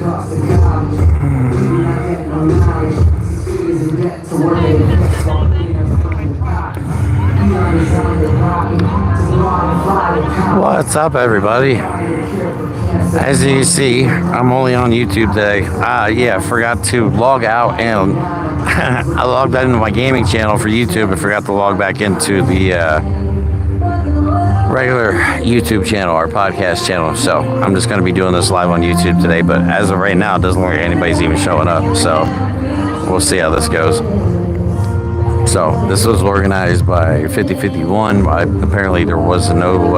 What's up, everybody? As you can see, I'm only on YouTube today. Yeah, I forgot to log out, and I logged out into my gaming channel for YouTube and forgot to log back into the regular YouTube channel, our podcast channel. So I'm just going to be doing this live on YouTube today, but as of right now, it doesn't look like anybody's even showing up. So we'll see how this goes. So this was organized by 5051. Apparently there was no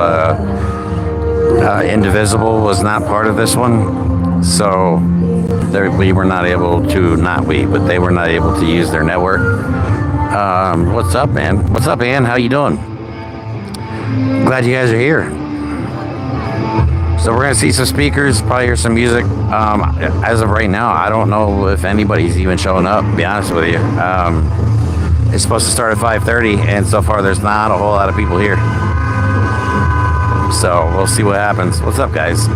Indivisible was not part of this one, so we were not able to, but they were not able to use their network. What's up, man? What's up, Ann? How you doing? Glad you guys are here. So we're gonna see some speakers, probably hear some music. As of right now, I don't know if anybody's even showing up, to be honest with you. It's supposed to start at 5:30, and so far there's not a whole lot of people here. So we'll see what happens. What's up, guys?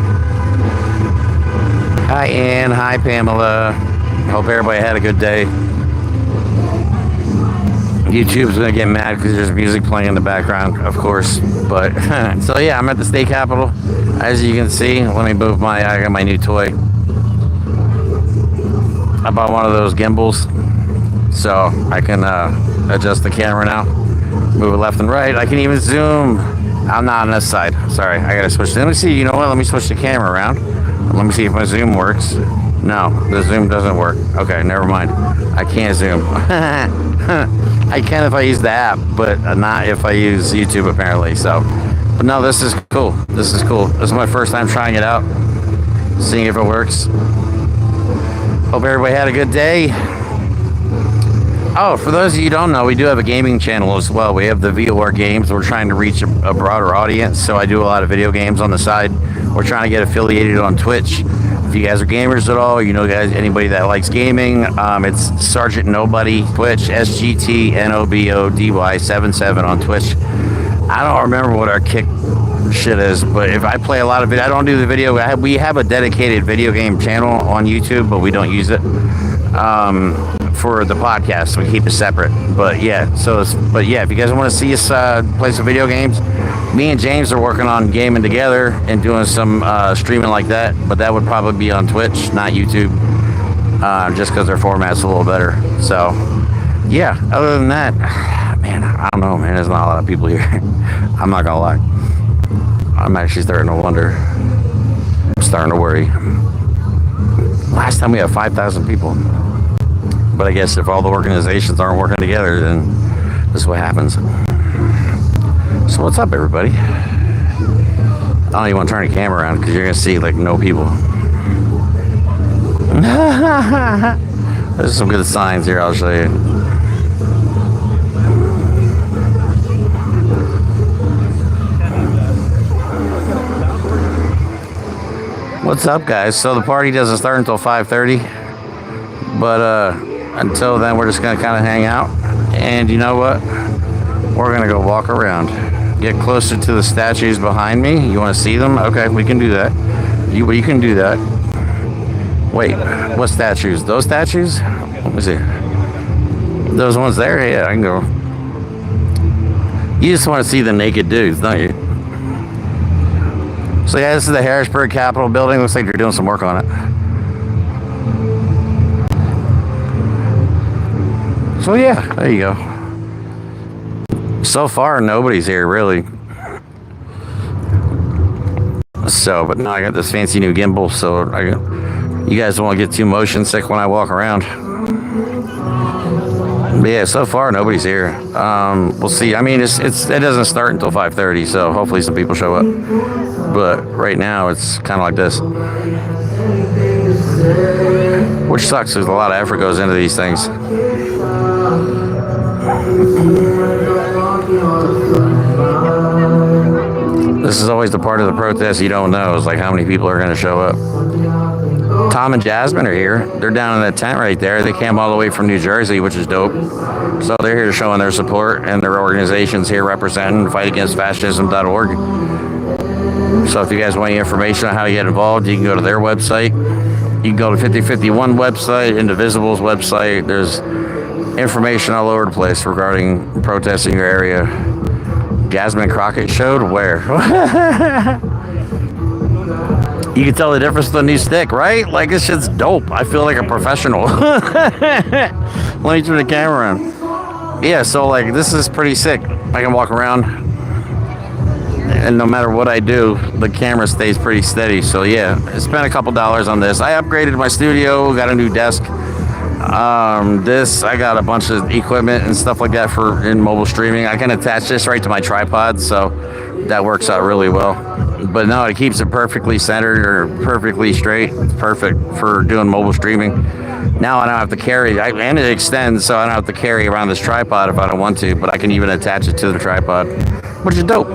Hi, Ann. Hi, Pamela. Hope everybody had a good day. YouTube's gonna get mad because there's music playing in the background, of course. But so yeah, I'm at the state capitol. As you can see, let me move I got my new toy. I bought one of those gimbals, so I can adjust the camera now, move it left and right. I can even zoom. I'm not on this side. Sorry, I gotta switch. Let me see. You know what? Let me switch the camera around. Let me see if my zoom works. No, the zoom doesn't work. Okay, never mind. I can't zoom. I can if I use the app, but not if I use YouTube apparently. So, but no, this is cool. This is cool. This is my first time trying it out, seeing if it works. Hope everybody had a good day. Oh, for those of you who don't know, we do have a gaming channel as well. We have the VOR games. We're trying to reach a broader audience, so I do a lot of video games on the side. We're trying to get affiliated on Twitch. If you guys are gamers at all, you know, guys, anybody that likes gaming, it's Sergeant Nobody, Twitch, SGTNOBODY77 on Twitch. I don't remember what our kick shit is, but if I play a lot of it, I don't do the video. We have a dedicated video game channel on YouTube, but we don't use it. For the podcast, so we keep it separate. But yeah, if you guys want to see us play some video games, me and James are working on gaming together and doing some streaming like that, but that would probably be on Twitch, not YouTube, just because their format's a little better. So yeah, other than that, man, I don't know, man, there's not a lot of people here. I'm not gonna lie, I'm actually starting to wonder. I'm starting to worry. Last time we had 5,000 people. But I guess if all the organizations aren't working together, then this is what happens. So what's up, everybody? I don't even want to turn the camera around because you're going to see, like, no people. There's some good signs here, I'll show you. What's up, guys? So the party doesn't start until 5:30. But, until then, we're just going to kind of hang out. And you know what? We're going to go walk around. Get closer to the statues behind me. You want to see them? Okay, we can do that. You can do that. Wait, what statues? Those statues? Let me see. Those ones there? Yeah, I can go. You just want to see the naked dudes, don't you? So yeah, this is the Harrisburg Capitol building. Looks like they're doing some work on it. So yeah, there you go. So far, nobody's here, really. So, but now I got this fancy new gimbal, so you guys don't want to get too motion sick when I walk around. But yeah, so far, nobody's here. We'll see. I mean, it doesn't start until 5:30, so hopefully some people show up. But right now, it's kind of like this. Which sucks, because a lot of effort goes into these things. This is always the part of the protest you don't know, is like how many people are going to show up. Tom and Jasmine are here. They're down in that tent right there. They came all the way from New Jersey, which is dope. So they're here showing their support, and their organization's here representing fightagainstfascism.org. So if you guys want any information on how to get involved, you can go to their website. You can go to 5051 website, Indivisible's website. There's information all over the place regarding protests in your area. Jasmine Crockett showed where? You can tell the difference with the new stick, right? Like, this shit's dope. I feel like a professional. Let me turn the camera on. Yeah, so like, this is pretty sick. I can walk around, and no matter what I do, the camera stays pretty steady. So yeah, I spent a couple dollars on this. I upgraded my studio, got a new desk. I got a bunch of equipment and stuff like that for in mobile streaming. I can attach this right to my tripod, so that works out really well. But no, it keeps it perfectly centered or perfectly straight. It's perfect for doing mobile streaming. Now I don't have to carry, and it extends, so I don't have to carry around this tripod if I don't want to, but I can even attach it to the tripod, which is dope.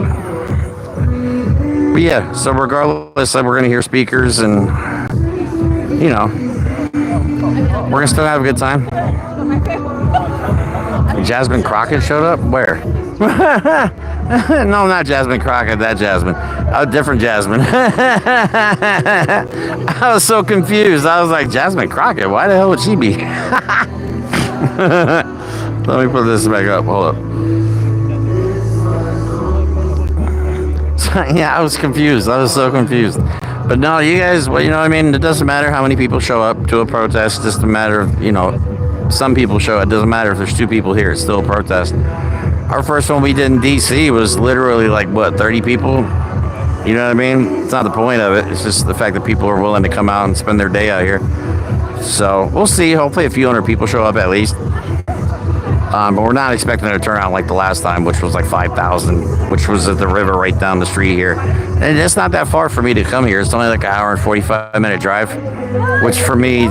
But yeah, so regardless, we're going to hear speakers and, you know, we're going to still have a good time. Jasmine Crockett showed up? Where? No, not Jasmine Crockett, that Jasmine. A different Jasmine. I was so confused. I was like, Jasmine Crockett? Why the hell would she be? Let me put this back up. Hold up. Yeah, I was confused. I was so confused. But no, you guys, well, you know what I mean? It doesn't matter how many people show up to a protest. It's just a matter of, you know, some people show up. It doesn't matter if there's 2 people here. It's still a protest. Our first one we did in D.C. was literally like, what, 30 people? You know what I mean? It's not the point of it. It's just the fact that people are willing to come out and spend their day out here. So we'll see. Hopefully a few hundred people show up at least. But we're not expecting a turnout like the last time, which was like 5,000, which was at the river right down the street here. And it's not that far for me to come here. It's only like an hour and 45-minute drive, which for me,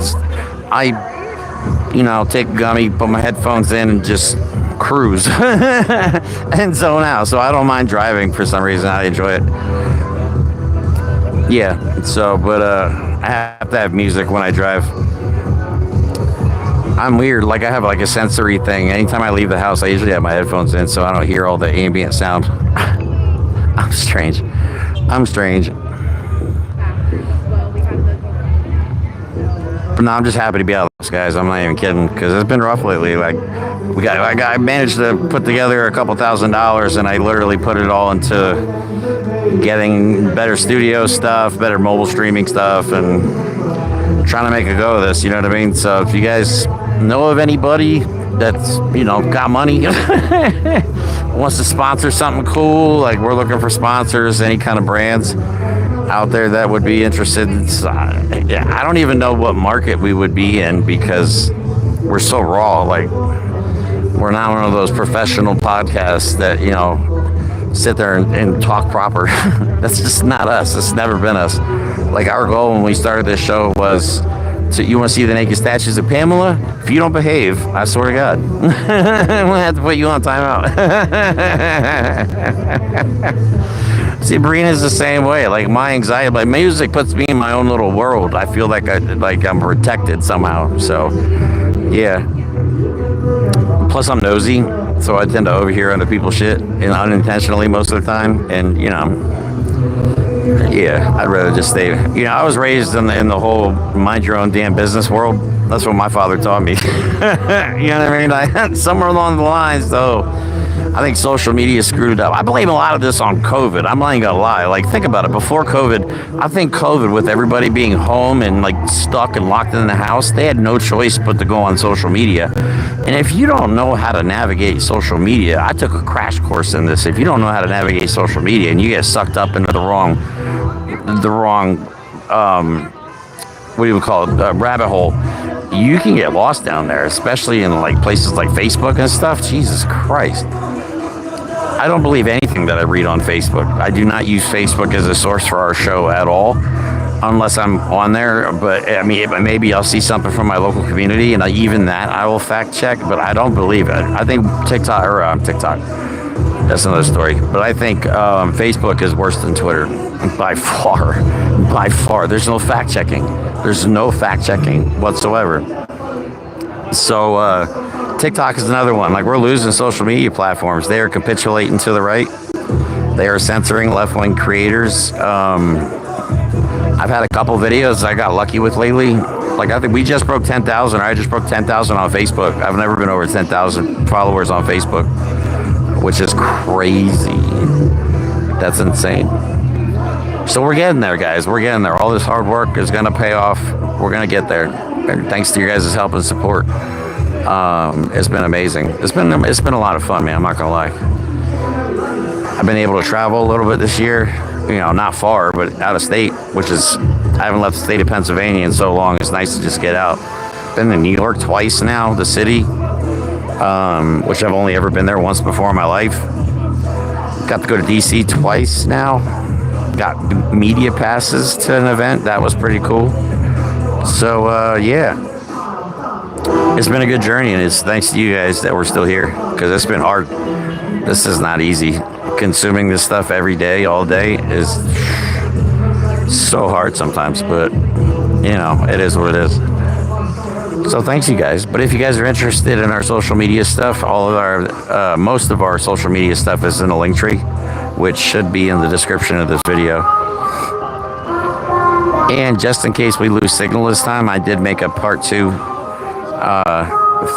you know, take a gummy, put my headphones in, and just cruise and zone out. So I don't mind driving for some reason. I enjoy it. Yeah. So, but I have to have music when I drive. I'm weird. Like, I have like a sensory thing. Anytime I leave the house, I usually have my headphones in, so I don't hear all the ambient sound. I'm strange. But no, I'm just happy to be out of this, guys. I'm not even kidding, because it's been rough lately. Like, I managed to put together a couple $1,000s, and I literally put it all into getting better studio stuff, better mobile streaming stuff, and trying to make a go of this. You know what I mean? So if you guys know of anybody that's, you know, got money, wants to sponsor something cool, like, we're looking for sponsors, any kind of brands out there that would be interested. I don't even know what market we would be in, because we're so raw. Like, we're not one of those professional podcasts that, you know, sit there and talk proper. That's just not us. It's never been us. Like, our goal when we started this show was to, you want to see the naked statues of Pamela? If you don't behave, I swear to God, I'm gonna have to put you on timeout. See, Brina's the same way. Like, my anxiety, like, music puts me in my own little world. I feel like I'm protected somehow. So, yeah. Plus, I'm nosy, so I tend to overhear other people's shit, and unintentionally most of the time. And, you know, yeah, I'd rather just stay. You know, I was raised in the whole mind your own damn business world. That's what my father taught me. You know what I mean? Like, somewhere along the lines, though, I think social media screwed it up. I blame a lot of this on COVID. I'm not even gonna lie. Like, think about it. Before COVID, I think COVID, with everybody being home and like stuck and locked in the house, they had no choice but to go on social media. And if you don't know how to navigate social media, I took a crash course in this. If you don't know how to navigate social media and you get sucked up into the wrong, what do you call it, rabbit hole, you can get lost down there, especially in like places like Facebook and stuff. Jesus Christ. I don't believe anything that I read on Facebook. I do not use Facebook as a source for our show at all, unless I'm on there. But I mean, maybe I'll see something from my local community, and even that I will fact check. But I don't believe it. I think TikTok. That's another story. But I think Facebook is worse than Twitter by far. By far. There's no fact checking. There's no fact checking whatsoever. So TikTok is another one. Like, we're losing social media platforms. They are capitulating to the right. They are censoring left-wing creators. I I've had a couple videos I got lucky with lately. Like, I think we just broke 10,000. I just broke 10,000 on Facebook. I've never been over 10,000 followers on Facebook, which is crazy. That's insane. So we're getting there, guys. We're getting there. All this hard work is going to pay off. We're going to get there. And thanks to your guys' help and support. It's been amazing. It's been a lot of fun, man. I'm not going to lie. I've been able to travel a little bit this year. You know, not far, but out of state, which is, I haven't left the state of Pennsylvania in so long. It's nice to just get out. Been to New York twice now, the city, which I've only ever been there once before in my life. Got to go to DC twice now. Got media passes to an event. That was pretty cool. So, yeah. It's been a good journey, and it's thanks to you guys that we're still here, because it's been hard. This is not easy. Consuming this stuff every day, all day, is so hard sometimes, but, you know, it is what it is. So thanks, you guys. But if you guys are interested in our social media stuff, all of our, most of our social media stuff is in the link tree, which should be in the description of this video. And just in case we lose signal this time, I did make a part 2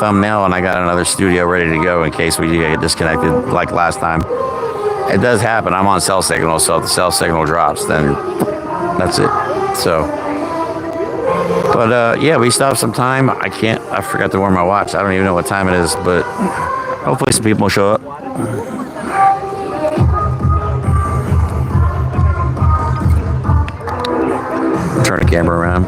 thumbnail, and I got another studio ready to go in case we get disconnected like last time. It does happen. I'm on cell signal, so if the cell signal drops, then that's it. So, but yeah, we still have some time. I forgot to wear my watch. I don't even know what time it is, but hopefully some people will show up. Turn the camera around.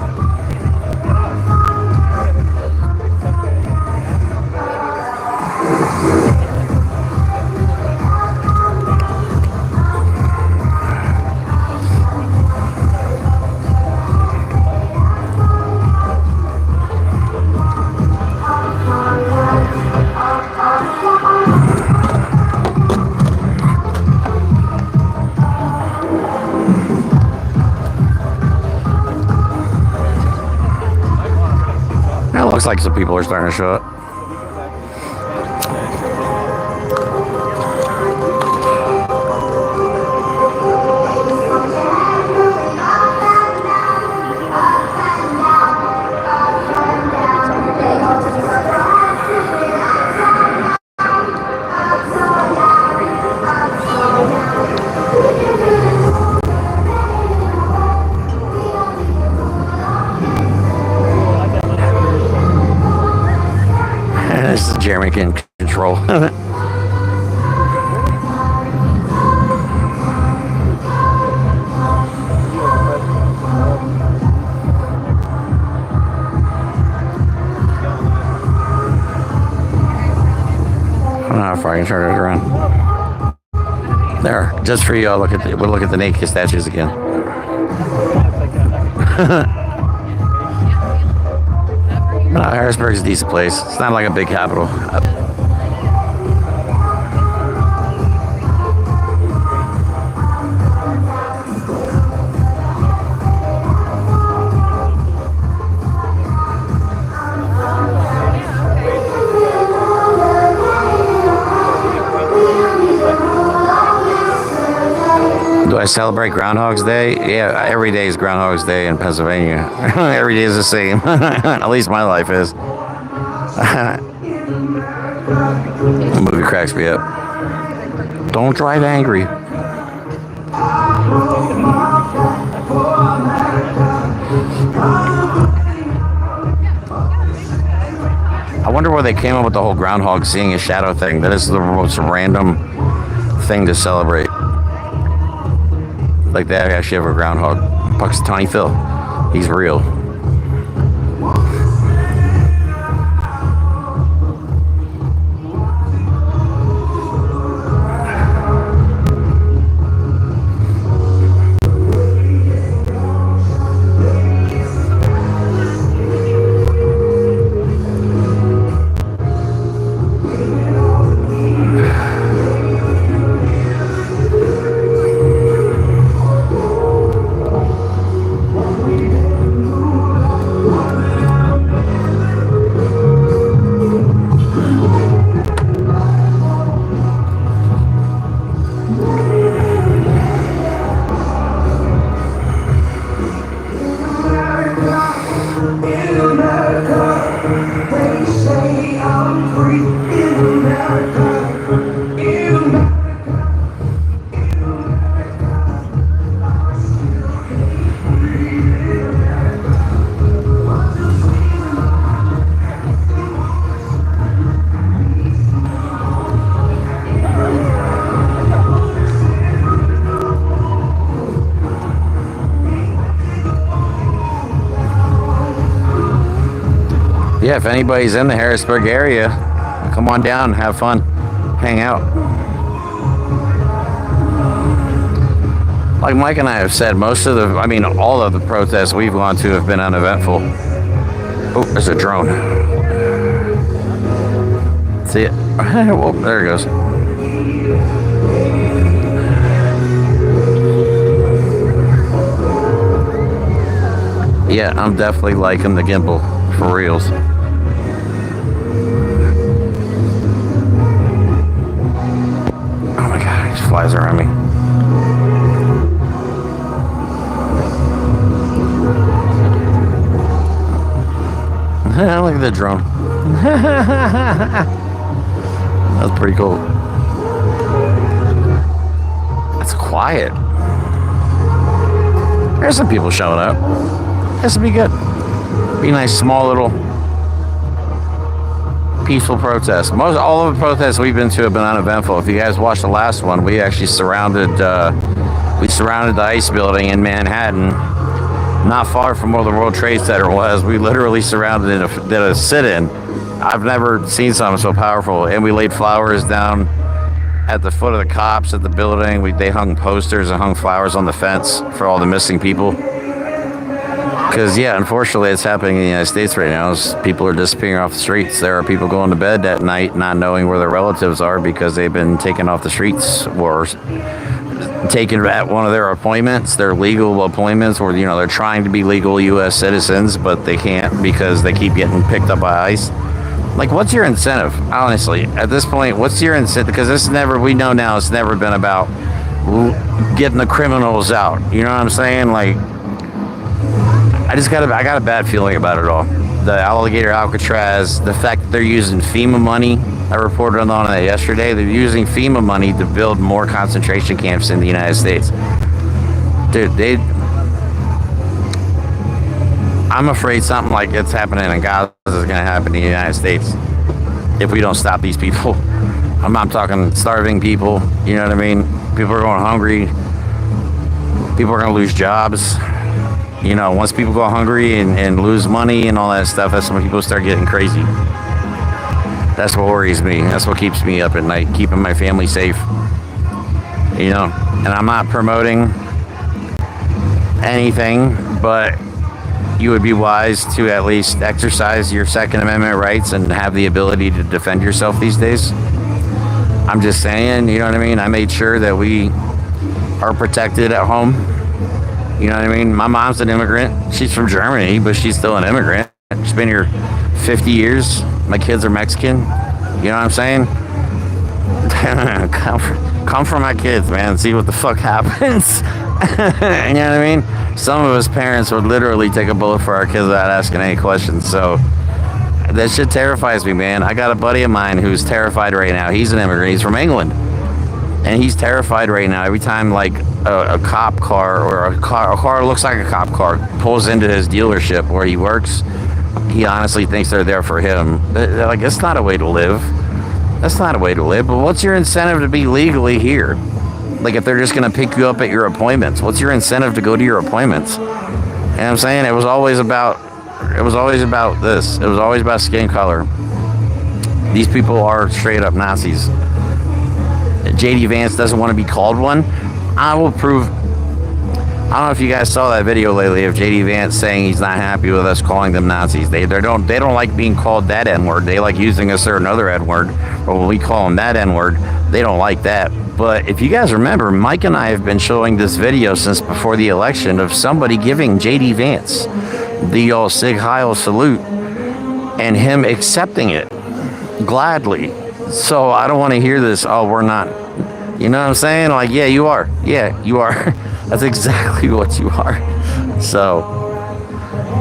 Looks like some people are starting to show up. This is Jeremy in control. I don't know how far I can turn it around. There, just for you, we'll look at the naked statues again. No, Harrisburg's a decent place. It's not like a big capital. Do I celebrate Groundhog's Day? Yeah, every day is Groundhog's Day in Pennsylvania. Every day is the same. At least my life is. The movie cracks me up. Don't drive angry. I wonder where they came up with the whole groundhog seeing a shadow thing. That is the most random thing to celebrate. Like that, I actually have a groundhog. Puxatawny Phil. He's real. Yeah, if anybody's in the Harrisburg area, come on down, have fun, hang out. Like Mike and I have said, all of the protests we've gone to have been uneventful. Oh, there's a drone. See it? Oh, there it goes. Yeah, I'm definitely liking the gimbal, for reals. Flies around me. Look at the drone. That's pretty cool. That's quiet. There's some people showing up. This will be good. Be a nice small little peaceful protest. All of the protests we've been to have been uneventful. If you guys watched the last one, we actually surrounded the ICE building in Manhattan, not far from where the World Trade Center was. We literally surrounded it, did a sit-in. I've never seen something so powerful. And we laid flowers down at the foot of the cops at the building. They hung posters and hung flowers on the fence for all the missing people. Because, yeah, unfortunately, it's happening in the United States right now. People are disappearing off the streets. There are people going to bed at night not knowing where their relatives are because they've been taken off the streets or taken at one of their appointments, their legal appointments, or, they're trying to be legal U.S. citizens, but they can't because they keep getting picked up by ICE. Like, what's your incentive? Honestly, at this point, what's your incentive? Because we know now it's never been about getting the criminals out. You know what I'm saying? Like, I got a bad feeling about it all. The alligator Alcatraz, the fact that they're using FEMA money. I reported on that yesterday. They're using FEMA money to build more concentration camps in the United States. Dude, I'm afraid something like it's happening in Gaza is going to happen in the United States if we don't stop these people. I'm talking starving people. You know what I mean? People are going hungry. People are going to lose jobs. Once people go hungry and lose money and all that stuff, that's when people start getting crazy. That's what worries me. That's what keeps me up at night, keeping my family safe. And I'm not promoting anything, but you would be wise to at least exercise your Second Amendment rights and have the ability to defend yourself these days. I'm just saying, you know what I mean? I made sure that we are protected at home. You know what I mean? My mom's an immigrant. She's from Germany, but she's still an immigrant. She's been here 50 years. My kids are Mexican. You know what I'm saying? Come for my kids, man. See what the fuck happens. You know what I mean? Some of us parents would literally take a bullet for our kids without asking any questions. So that shit terrifies me, man. I got a buddy of mine who's terrified right now. He's an immigrant. He's from England. And he's terrified right now. Every time, like, a cop car or a car looks like a cop car pulls into his dealership where he works, he honestly thinks they're there for him. They're like, it's not a way to live. That's not a way to live. But what's your incentive to be legally here? Like, if they're just going to pick you up at your appointments, what's your incentive to go to your appointments? You know what I'm saying? It was always about this. It was always about skin color. These people are straight up Nazis. JD Vance doesn't want to be called one. I will prove. I don't know if you guys saw that video lately of JD Vance saying he's not happy with us calling them Nazis. They don't like being called that N-word. They like using a certain other N-word. But when we call them that N-word, they don't like that. But if you guys remember, Mike and I have been showing this video since before the election of somebody giving JD Vance the old Sig Heil salute and him accepting it gladly. So I don't want to hear this, oh, we're not. You know what I'm saying? Like, yeah, you are. Yeah, you are. That's exactly what you are. So,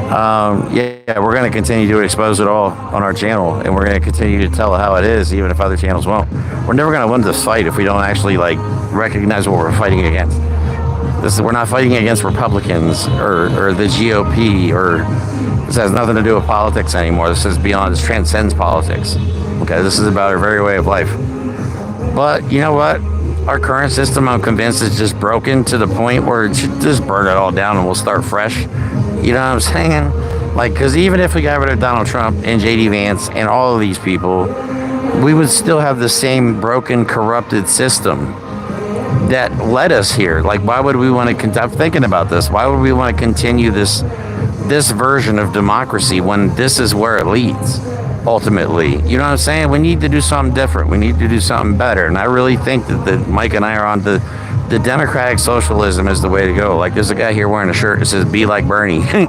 Yeah, we're going to continue to expose it all on our channel, and we're going to continue to tell it how it is, even if other channels won't. We're never going to win this fight if we don't actually like recognize what we're fighting against. We're not fighting against Republicans or the GOP, or this has nothing to do with politics anymore. This is beyond, this transcends politics. Okay, this is about our very way of life. But you know what? Our current system, I'm convinced, is just broken to the point where it should just burn it all down and we'll start fresh. You know what I'm saying? Like, because even if we got rid of Donald Trump and JD Vance and all of these people, we would still have the same broken, corrupted system that led us here. Like, why would we want to, I'm thinking about this, why would we want to continue this version of democracy when this is where it leads, ultimately? You know what I'm saying? We need to do something different. We need to do something better. And I really think that Mike and I are on the democratic socialism is the way to go. Like, there's a guy here wearing a shirt that says, be like Bernie. And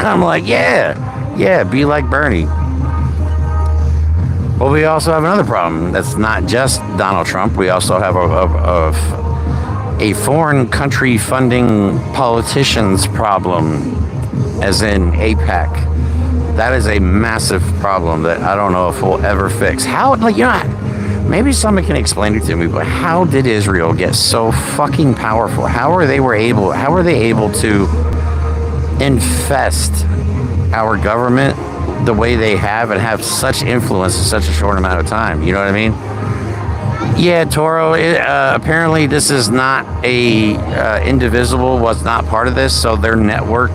I'm like, yeah, be like Bernie. But we also have another problem. That's not just Donald Trump. We also have a foreign country funding politicians problem, as in AIPAC. That is a massive problem that I don't know if we'll ever fix. How, like, you know, maybe someone can explain it to me, but how did Israel get so fucking powerful? How are they able to infest our government the way they have and have such influence in such a short amount of time? You know what I mean? Yeah, Toro, apparently this is not Indivisible was not part of this, so their network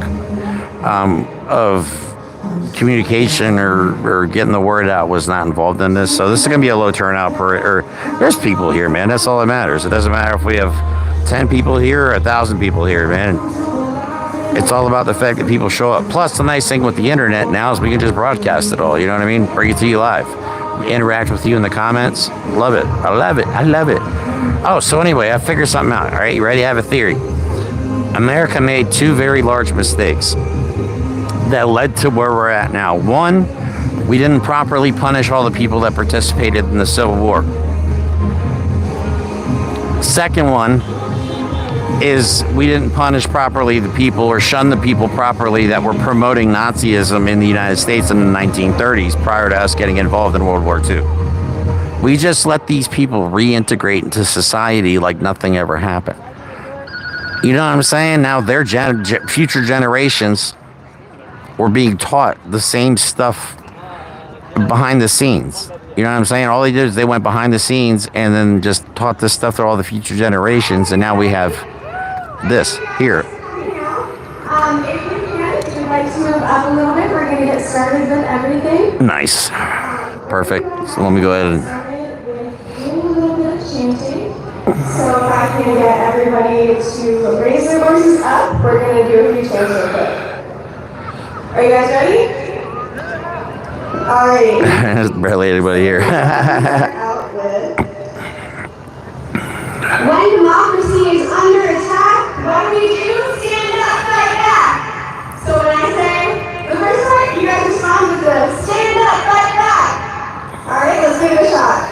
of communication or getting the word out was not involved in this. So this is going to be a low turnout there's people here, man. That's all that matters. It doesn't matter if we have 10 people here or 1,000 people here, man. It's all about the fact that people show up. Plus, the nice thing with the internet now is we can just broadcast it all. You know what I mean? Bring it to you live. Interact with you in the comments. Love it. I love it. Oh, so anyway, I figured something out. All right, you ready? I have a theory. America made two very large mistakes that led to where we're at now. One, we didn't properly punish all the people that participated in the Civil War. Second one is we didn't punish properly the people or shun the people properly that were promoting Nazism in the United States in the 1930s prior to us getting involved in World War II. We just let these people reintegrate into society like nothing ever happened. You know what I'm saying? Now their future generations were being taught the same stuff behind the scenes. You know what I'm saying? All they did is they went behind the scenes and then just taught this stuff to all the future generations, and now we have this here. If you'd like to move up a little bit, we're going to get started with everything. Nice. Perfect. So let me go ahead and a little bit of chanting. So if I can get everybody to raise their voices up, we're going to do a few chants real quick. Are you guys ready? All right. There's barely anybody here. When democracy is under attack, what do we do? Stand up, fight back. So when I say the first part, you guys respond with the stand up, fight back. All right, let's give it a shot.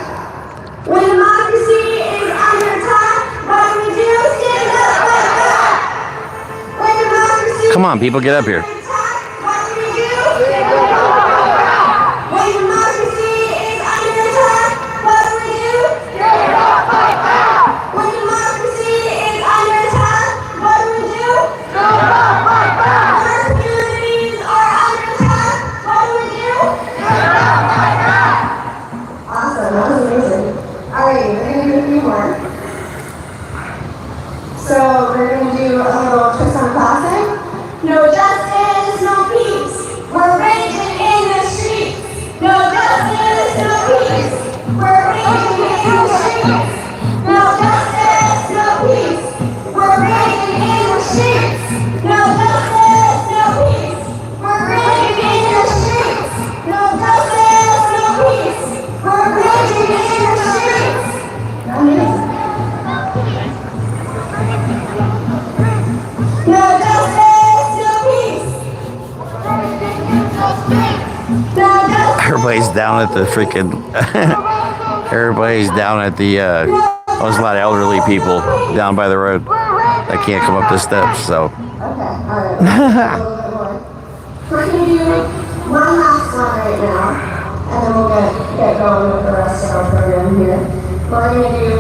When democracy is under attack, what do we do? Stand up, fight back. When democracy Come on, people, get up here. is under attack, what do we do? Stand up, fight back. When democracy is under attack, what do we do? Stand up, fight back. When democracy is under attack, what do we do? Stand up, fight back. When our communities are under attack, what do we do? Stand up, fight back. Awesome, that was amazing. Alright, we're going to do a few more. So we're going to do a little twist on classic. No justice, no peace. We're raging in the streets. No justice, no peace. We're raging in the streets. No justice, no peace. We're raging in the streets. No justice, no peace. We're raging in the streets. No justice, no peace. We're raging in the streets. No justice, no peace. No justice. Everybody's down at the freaking. Everybody's down at the. There's a lot of elderly people down by the road that can't come up the steps. So. Okay, alright. A little bit more. one last one right now, and then we'll get going with the rest of our program here. We're going to do,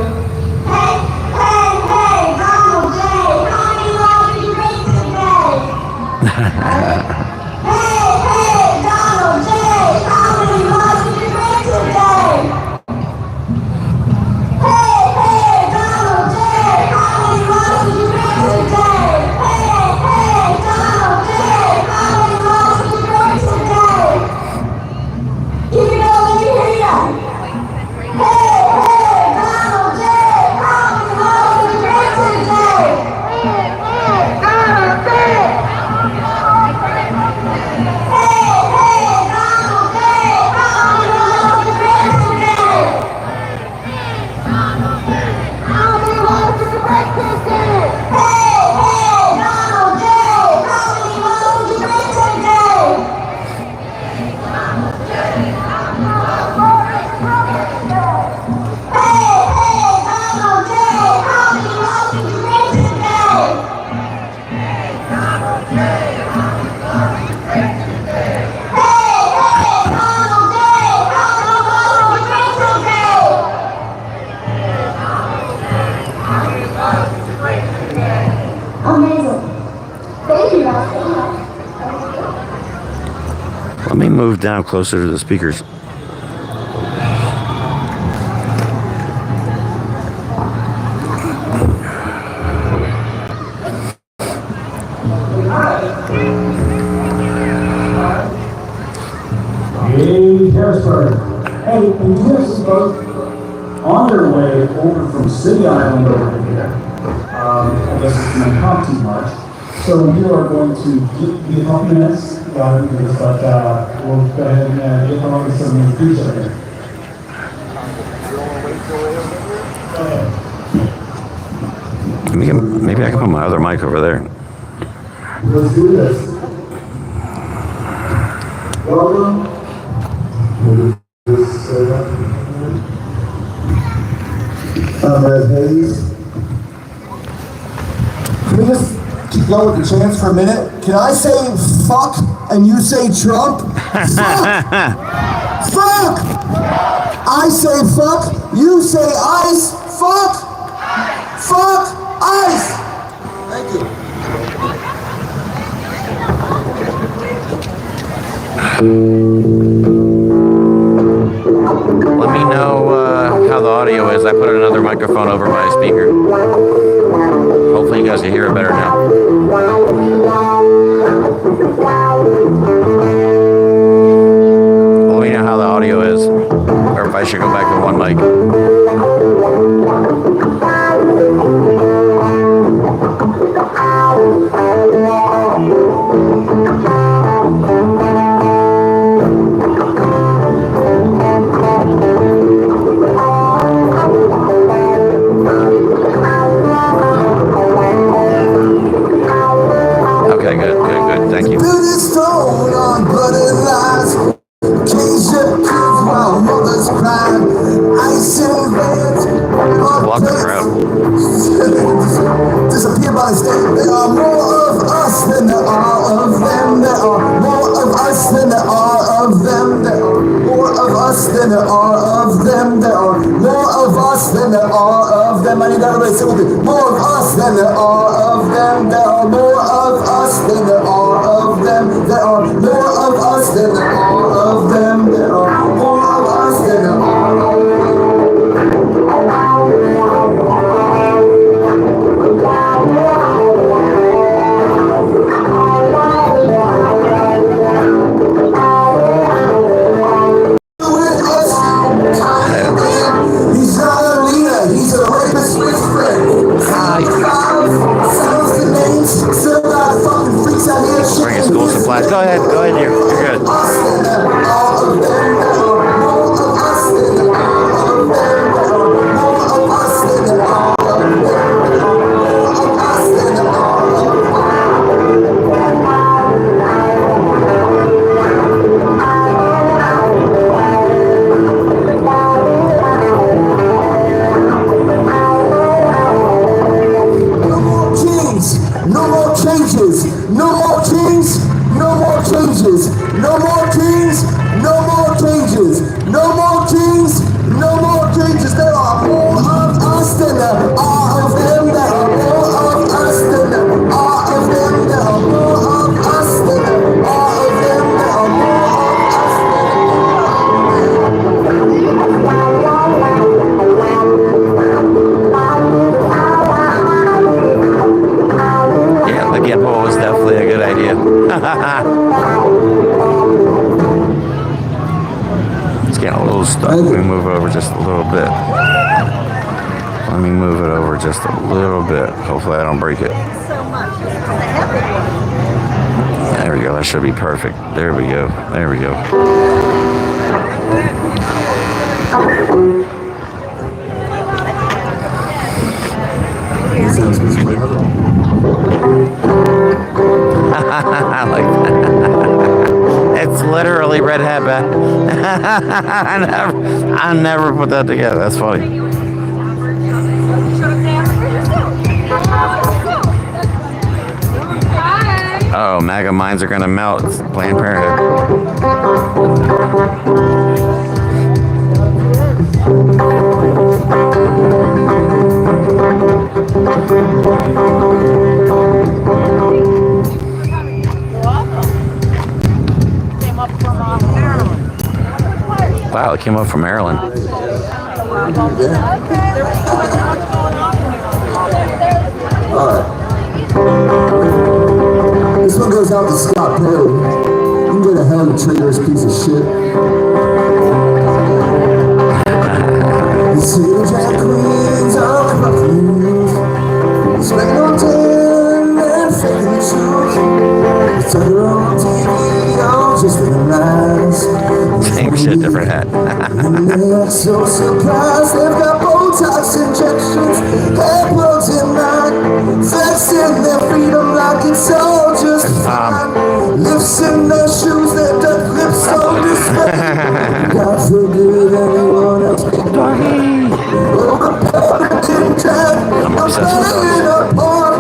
hey, hey, hey, Donald J, how many laws did you break today? Right? Hey, hey, Donald J, how many laws did you break today? Hey, hey, Donald J, how many laws did you break today? Hey, hey, Donald J, how many laws did you break today? Keep it up, let me hear ya. Hey, hey, Donald J, how many laws did you break today? Hey, hey, Donald J. Hey, hey, Donald J, how many laws did you break today? How many laws did you break today? Hey, hey, Donald J, how many laws did you break today? Hey, hey, Donald J, how many laws did you break today? Hey, hey, Donald J, how many laws did you break today? Amazing. Thank you guys. Let me move down closer to the speakers. Hey, Harrisburg. Hey, and you have some folks on their way over from City Island over here. I guess it's an impromptu march. So we are going to be a couple minutes, but we'll go ahead and get on with some news over here. Go ahead. Maybe I can put my other mic over there. Let's do this. Welcome. I'm Ed Hayes. Can we just keep going with the chants for a minute? Can I say fuck and you say Trump? Fuck! Fuck! I say fuck, you say ice, fuck! Fuck! Ice! Thank you. Let me know how the audio is. I put another microphone over my speaker. Hopefully you guys can hear it better now. Let me know how the audio is, or if I should go back to one mic. Okay, good. Thank you. Walk the crowd. Disappear by state. There are more of us than there are of them. There are more of us than there are of them. There are more of us than there are of them. There are more of us than there are of them. I need everybody to say with me. More of us than there are of them. There are more of us than there are of them. There are more of us than there are of them. There are more of us than there are of them. Bring school supplies. Go ahead, you're good. No more changes, no more kings, no more changes, No more kings, no more cages. There are more of us than there are of them. There are more of us than there are of them. There are more of us than there are of them. There are more of us Yeah, the gimbal was definitely a good idea. It's getting a little stuck. Let me move it over just a little bit. Let me move it over just a little bit. Hopefully I don't break it. There we go. That should be perfect. There we go. There we go. I like that. It's literally red hat back. I never put that together. That's funny. Oh, MAGA minds are gonna melt. It's Planned Parenthood. Wow, it came up from Maryland. Alright. This one goes out to Scott Perry. You can go to hell, you traitorous piece of shit. You see the drag queens all confused. Spending on tan and faking the truth. It's her on TV, all just for the lies. Same shit, different hat. And they're so surprised they've got Botox injections, hair plugs in line, flexing their freedom like it's all just fine. Lifts in their shoes, their duck lips on display. God forbid anyone else can die. Oh, Republican drag, I'm playing apart,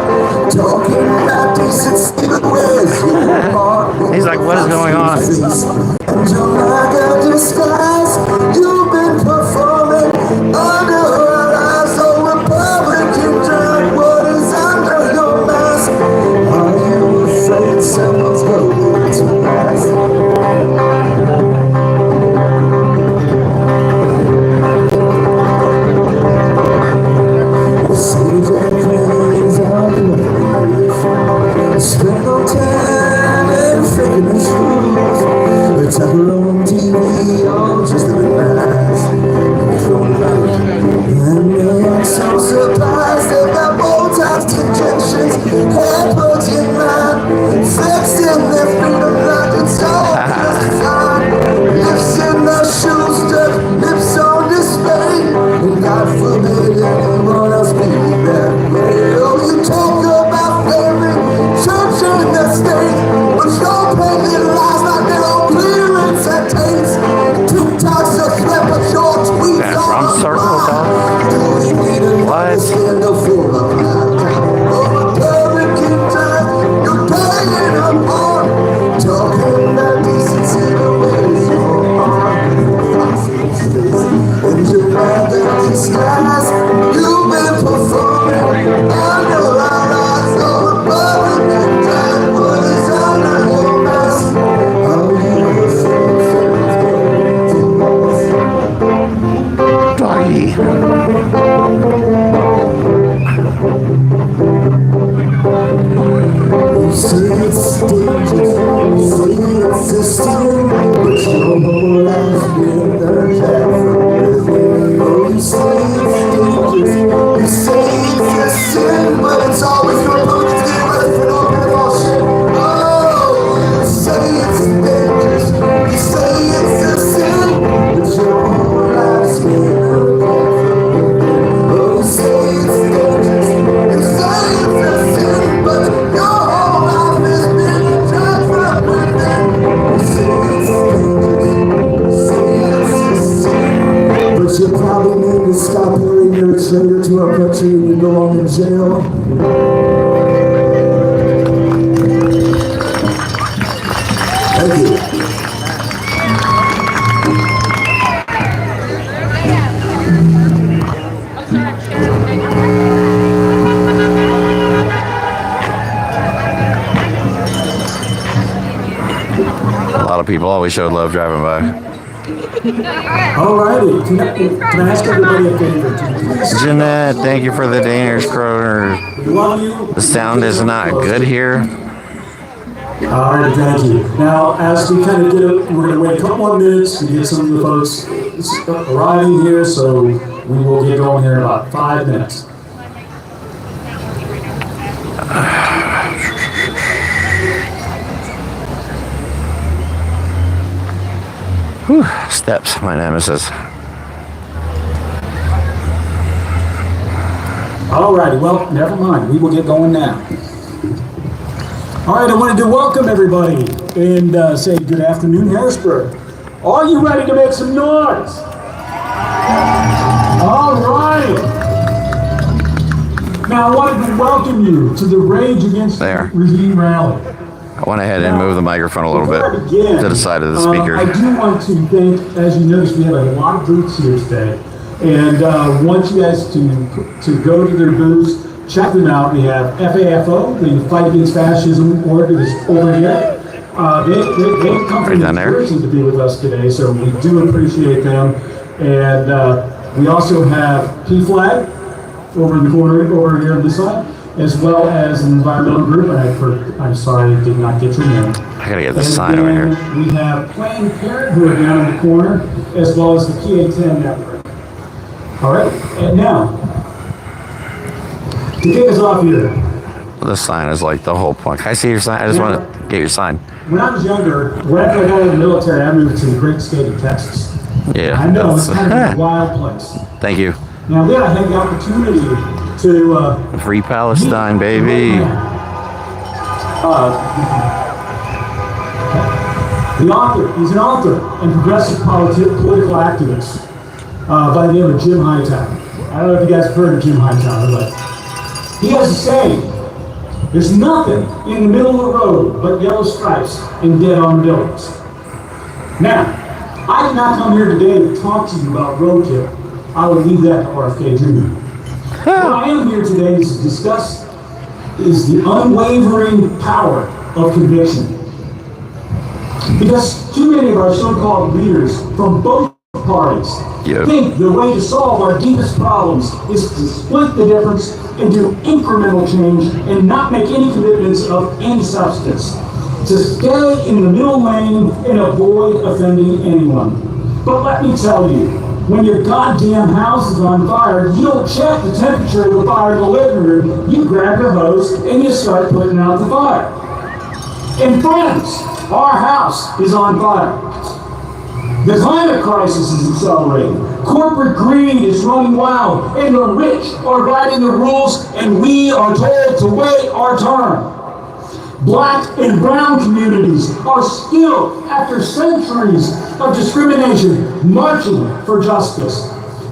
talking about decency, but where's your heart? He's like, what is going on? And you're like a disguise, you've been performing under our eyes. Oh, Republican drag, what is under your mask? Are you afraid someone's going to ask? Sage and cranes are life. Spend no time and faking the truth. It's her on TV, all just in the past. And they're so surprised they've got Botox injections, hair plugs in line, flexing their freedom like it's all just fine. Lifts in their shoes, stuck lips on display. And God forbid anyone else be that way. Oh, you talk about favoring church and the state, but you're painting lies like they're on clearance at tapes. TikTok's a threat, but your tweets That are drum circle, dog. What? Republican time, you're playing apart, talking about decency, but where's your heart? And you're like a disguise, you've been performing under our eyes. Oh, Republican time, what is under your mask? Are you afraid Doggy. you say it's dangerous, you say it's a sin, but your whole life's been a jack for living. Oh, you say it's dangerous, you say it's a sin, but it's always Republicans getting ready for no pinball shit. Oh, you say it's dangerous, you say it's a sin, but your whole life's been a jack for living. Oh, you say it's dangerous, you say it's a sin, but your whole life has been a jack for living. You say it's dangerous, you say it's A lot of people always showed love driving by. Alrighty, can I ask everybody a favor? Jeanette, thank you for the Danish kroner. We love you. The sound is not good here. Alright, thank you. Now, as we kind of get it, we're going to wait a couple more minutes to get some of the folks arriving here, so we will get going here in about 5 minutes. Whew, steps, my nemesis. Alrighty, well, never mind. We will get going now. Alright, I wanted to welcome everybody and say good afternoon, Harrisburg. Are you ready to make some noise? Alright. Now, I wanted to welcome you to the Rage Against Regime rally. I went ahead and moved the microphone a little bit to the side of the speaker. I do want to thank, as you notice, we have a lot of booths here today. And want you guys to go to their booths, check them out. We have FAFO, the Fight Against Fascism org, is over here. They come from New Jersey to be with us today, so we do appreciate them. And we also have PFLAG over in the corner, over here on this side, as well as an environmental group. And I'm sorry, I did not get your name. I gotta get the sign over here. We have Planned Parenthood down in the corner, as well as the PA-10 network. All right, and now, to kick us off here. The sign is like the whole point. Can I see your sign? I just want to get your sign. When I was younger, right after I got out of the military, I moved to the great state of Texas. Yeah. I know, it's kind of a wild place. Thank you. Now then, I had the opportunity to... Free Palestine, baby. The author, he's an author and progressive political activist by the name of Jim Hightower. I don't know if you guys have heard of Jim Hightower, but he has a saying, there's nothing in the middle of the road but yellow stripes and dead armadillos. Now, I did not come here today to talk to you about roadkill. I will leave that to RFK Jr. What I am here today is to discuss is the unwavering power of conviction. Because too many of our so-called leaders from both parties think the way to solve our deepest problems is to split the difference and do incremental change and not make any commitments of any substance. To stay in the middle lane and avoid offending anyone. But let me tell you, when your goddamn house is on fire, you don't check the temperature of the fire in the living room. You grab your hose and you start putting out the fire. And friends, our house is on fire. The climate crisis is accelerating. Corporate greed is running wild, and the rich are writing the rules, and we are told to wait our turn. Black and brown communities are still, after centuries of discrimination, marching for justice.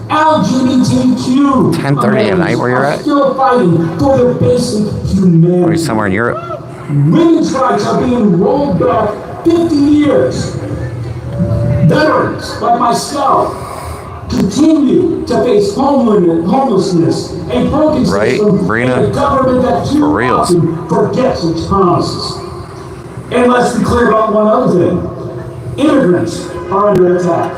LGBTQ 10:30 at night where you're at? Still fighting for their basic humanity. Are you somewhere in Europe? Women's rights are being rolled back 50 years. Veterans like myself continue to face homelessness, a broken system, and a government that too often forgets its promises. And let's be clear about one other thing. Immigrants are under attack.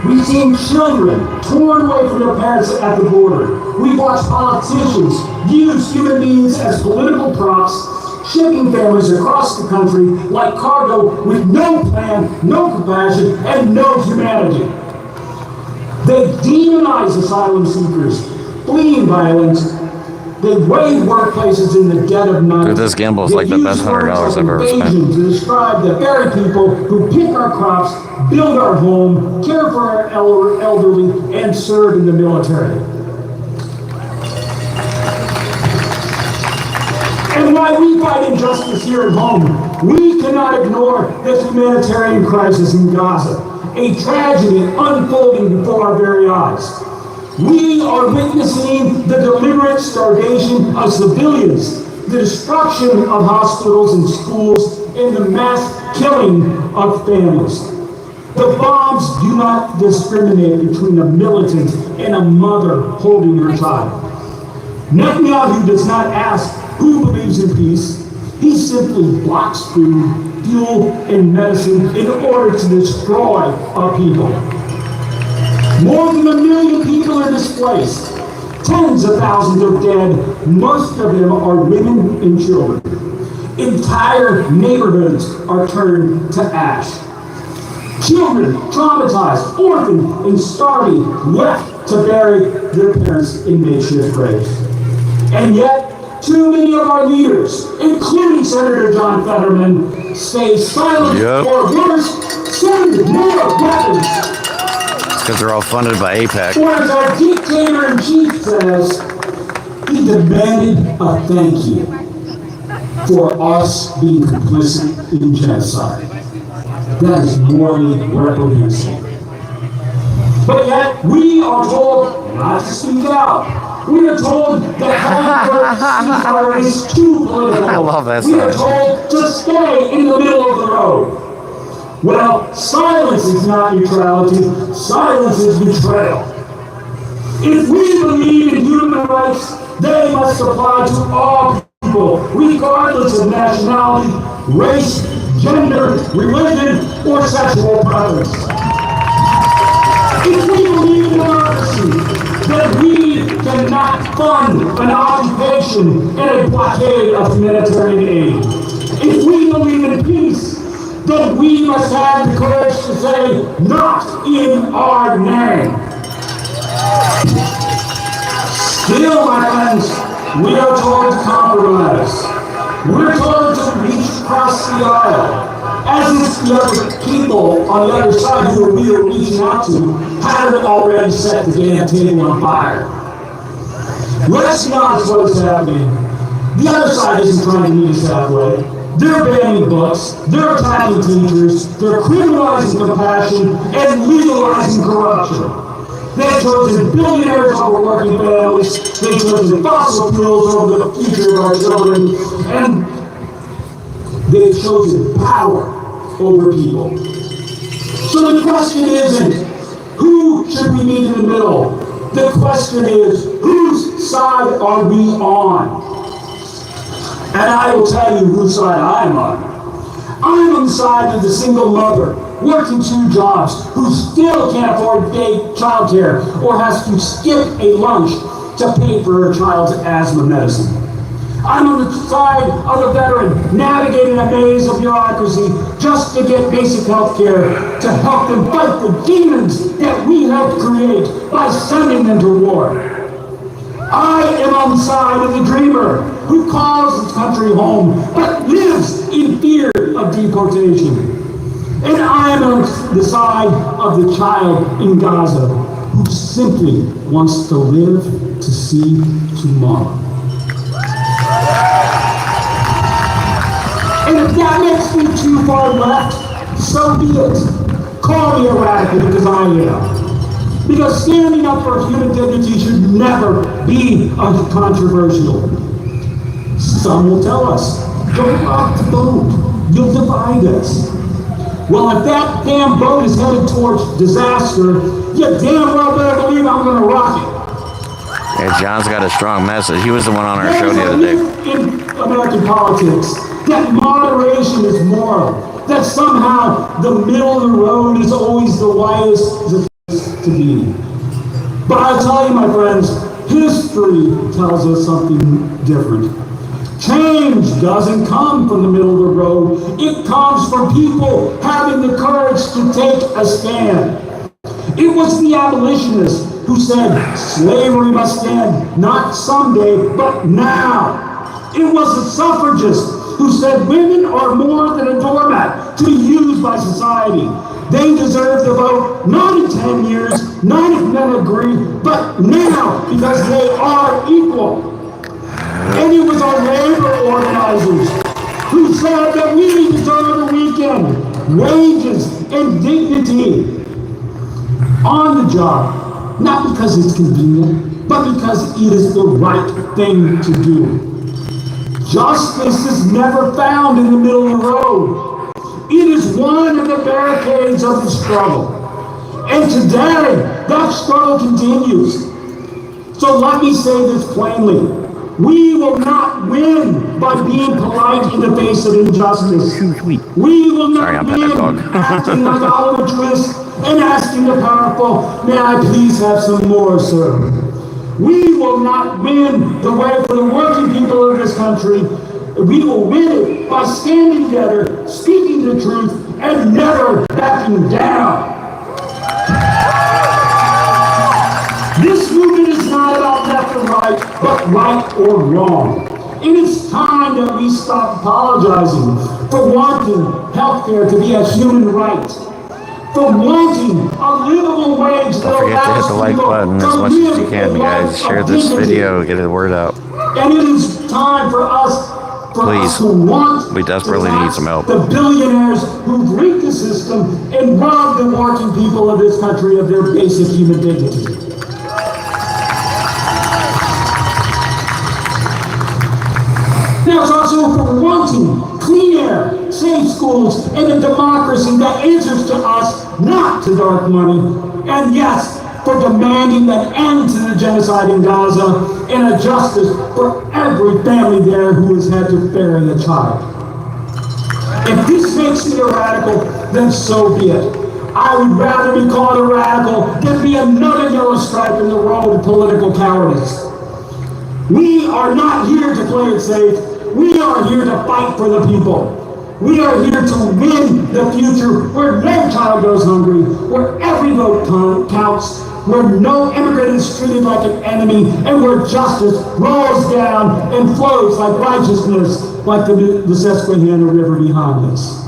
We've seen children torn away from their parents at the border. We've watched politicians use human beings as political props, shipping families across the country like cargo with no plan, no compassion, and no humanity. They demonize asylum seekers, fleeing violence. They raid workplaces in the dead of night. Dude, this gamble's like the best $100 I've ever spent. To describe the very people who pick our crops, build our home, care for our elderly, and serve in the military. And while we fight injustice here at home, we cannot ignore the humanitarian crisis in Gaza, a tragedy unfolding before our very eyes. We are witnessing the deliberate starvation of civilians, the destruction of hospitals and schools, and the mass killing of families. The bombs do not discriminate between a militant and a mother holding her child. Netanyahu does not ask who believes in peace. He simply blocks food, fuel and medicine in order to destroy our people. More than 1 million people are displaced. Tens of thousands are dead. Most of them are women and children. Entire neighborhoods are turned to ash. Children, traumatized, orphaned, and starving, left to bury their parents in makeshift graves. And yet, too many of our leaders, including Senator John Fetterman, stay silent or worse, send more weapons. Because they're all funded by AIPAC. Or as our dictator-in-chief says, he demanded a thank you for us being complicit in genocide. That is morally reprehensible. But yet, we are told not to speak out. We are told that Harrisburg is too political. I love that We are song. told to stay in the middle of the road. Well, silence is not neutrality. Silence is betrayal. If we believe in human rights, they must apply to all people, regardless of nationality, race, gender, religion, or sexual preference. If we believe in democracy, then we cannot fund an occupation and a blockade of humanitarian aid. If we believe in peace, then we must have the courage to say, not in our name. Still, my friends, we are told to compromise. We're told to reach across the aisle, as if the other people on the other side who we are reaching out to haven't already set the damn table on fire. Let's be honest what is happening. The other side isn't trying to meet us halfway. They're banning books, they're attacking teachers, they're criminalizing compassion, and legalizing corruption. They've chosen billionaires over working families, they've chosen fossil fuels over the future of our children, and they've chosen power over people. So the question isn't, who should we meet in the middle? The question is, whose side are we on? And I will tell you whose side I'm on. I'm on the side of the single mother, working 2 jobs, who still can't afford child care or has to skip a lunch to pay for her child's asthma medicine. I'm on the side of the veteran, navigating a maze of bureaucracy just to get basic health care to help them fight the demons that we helped create by sending them to war. I am on the side of the dreamer who calls his country home but lives in fear of deportation. And I am on the side of the child in Gaza who simply wants to live to see tomorrow. And if that makes me too far left, so be it. Call me a radical because I am. Because standing up for human dignity should never be controversial. Some will tell us, don't rock the boat, you'll divide us. Well, if that damn boat is headed towards disaster, you damn well better believe I'm going to rock it. Yeah, John's got a strong message. He was the one on our show the other day. In American politics, that moderation is moral, that somehow the middle of the road is always the wisest to be. But I tell you, my friends, history tells us something different. Change doesn't come from the middle of the road. It comes from people having the courage to take a stand. It was the abolitionists who said slavery must end, not someday, but now. It was the suffragists who said women are more than a doormat to be used by society. They deserve the vote, not in 10 years, not if men agree, but now, because they are equal. And it was our labor organizers who said that we deserve a weekend, wages, and dignity on the job, not because it's convenient, but because it is the right thing to do. Justice is never found in the middle of the road. It is one of the barricades of the struggle. And today, that struggle continues. So let me say this plainly. We will not win by being polite in the face of injustice. We will not win acting like oligarchists and asking the powerful, may I please have some more, sir? We will not win the way for the working people of this country. We will win it by standing together, speaking the truth, and never backing down. This movement is not about left or right, but right or wrong. It is time that we stop apologizing for wanting healthcare to be a human right, for wanting a livable wage that Don't forget to hit the like button as much as you can, guys. Share this video, get the word out. And it is time for us, Please, who want we desperately need some help. The billionaires who rigged the system and robbed the working people of this country of their basic human dignity. Now it's also for wanting clean air, safe schools, and a democracy that answers to us, not to dark money. And yes, for demanding an end to the genocide in Gaza and a justice for every family there who has had to bury a child. If this makes me a radical, then so be it. I would rather be called a radical than be another yellow stripe in the road of political cowardice. We are not here to play it safe. We are here to fight for the people. We are here to win the future where no child goes hungry, where every vote counts, where no immigrant is treated like an enemy, and where justice rolls down and flows like righteousness, like the Susquehanna River behind us.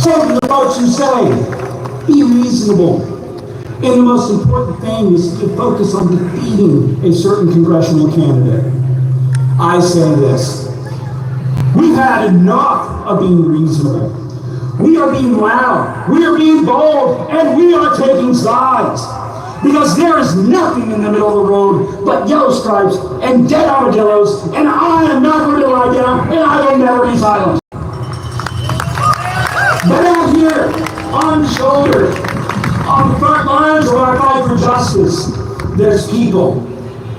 So to the folks who say, be reasonable. And the most important thing is to focus on defeating a certain congressional candidate. I say this. We've had enough of being reasonable. We are being loud, we are being bold, and we are taking sides. Because there is nothing in the middle of the road but yellow stripes and dead armadillos, and I am not going to lie down, and I will never be silent. But out here, on the shoulders, on the front lines of our fight for justice, there's people,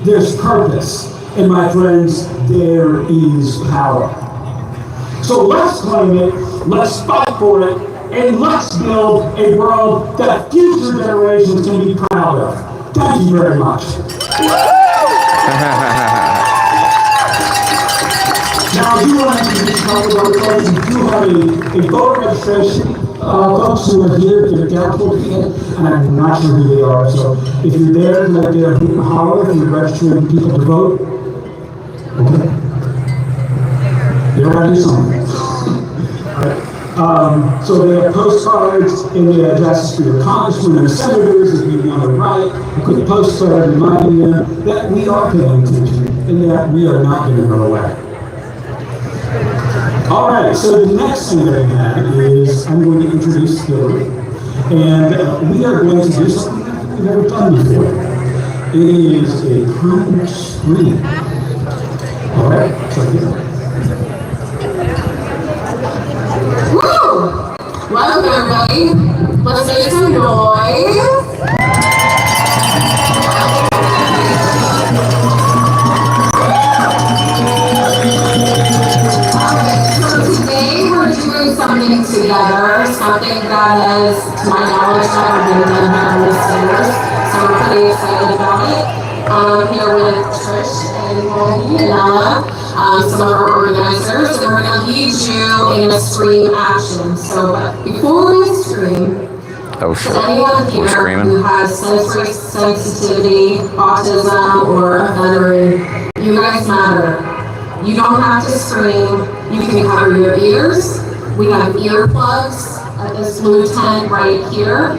there's purpose, and my friends, there is power. So let's claim it, let's fight for it, and let's build a world that future generations can be proud of. Thank you very much. Now, I do want to talk about folks who do have a voter registration. Folks who are here to get eligible to get it, and I'm not sure who they are. So if you're there, like they're holler, if you're registering people to vote, okay. They're ready to do something. So they have postcards and they have addresses for your congressmen and senators if you want to write. You put a postcard reminding them that we are paying attention and that we are not going to run away. All right, so the next thing that I have is I'm going to introduce Hillary. And we are going to do something that we've never done before. It is a prime screen. All right, so here. Welcome everybody. Let's make some noise. So today we're doing something together, something that has, to my knowledge, never been done here in the stairs. So we're pretty excited about it. I'm here with Trish and Wendy and Ella, some of our organizers, and we're going to lead you in a stream action. So before we stream, anyone here who has sensory sensitivity, autism, or a veteran, you guys matter. You don't have to scream. You can cover your ears. We have earplugs at this blue tent right here.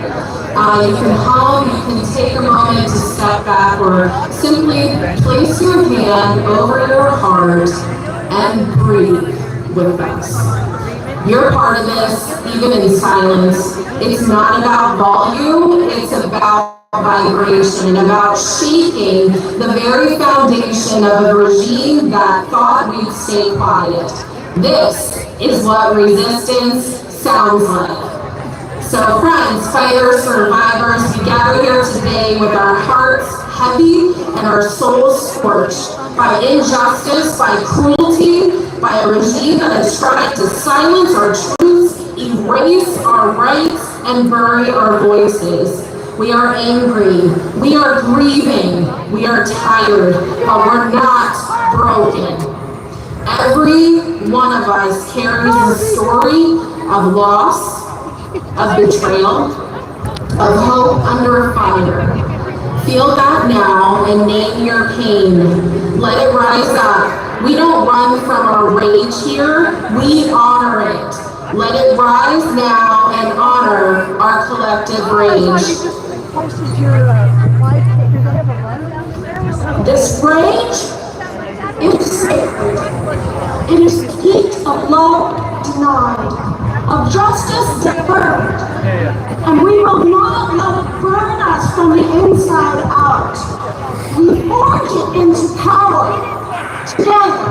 You can hum, you can take a moment to step back, or simply place your hand over your heart and breathe with us. You're part of this, even in silence. It's not about volume, it's about vibration, about shaking the very foundation of a regime that thought we'd stay quiet. This is what resistance sounds like. So friends, As fire survivors, we gather here today with our hearts heavy and our souls scorched by injustice, by cruelty, by a regime that has tried to silence our truths, erase our rights, and bury our voices. We are angry, we are grieving, we are tired, but we're not broken. Every one of us carries a story of loss, of betrayal, of hope under fire. Feel that now and name your pain. Let it rise up. We don't run from our rage here, we honor it. Let it rise now and honor our collective rage. This rage is sacred. It is heat of love denied, of justice deferred, and we will not let it burn us from the inside out. We forge it into power together.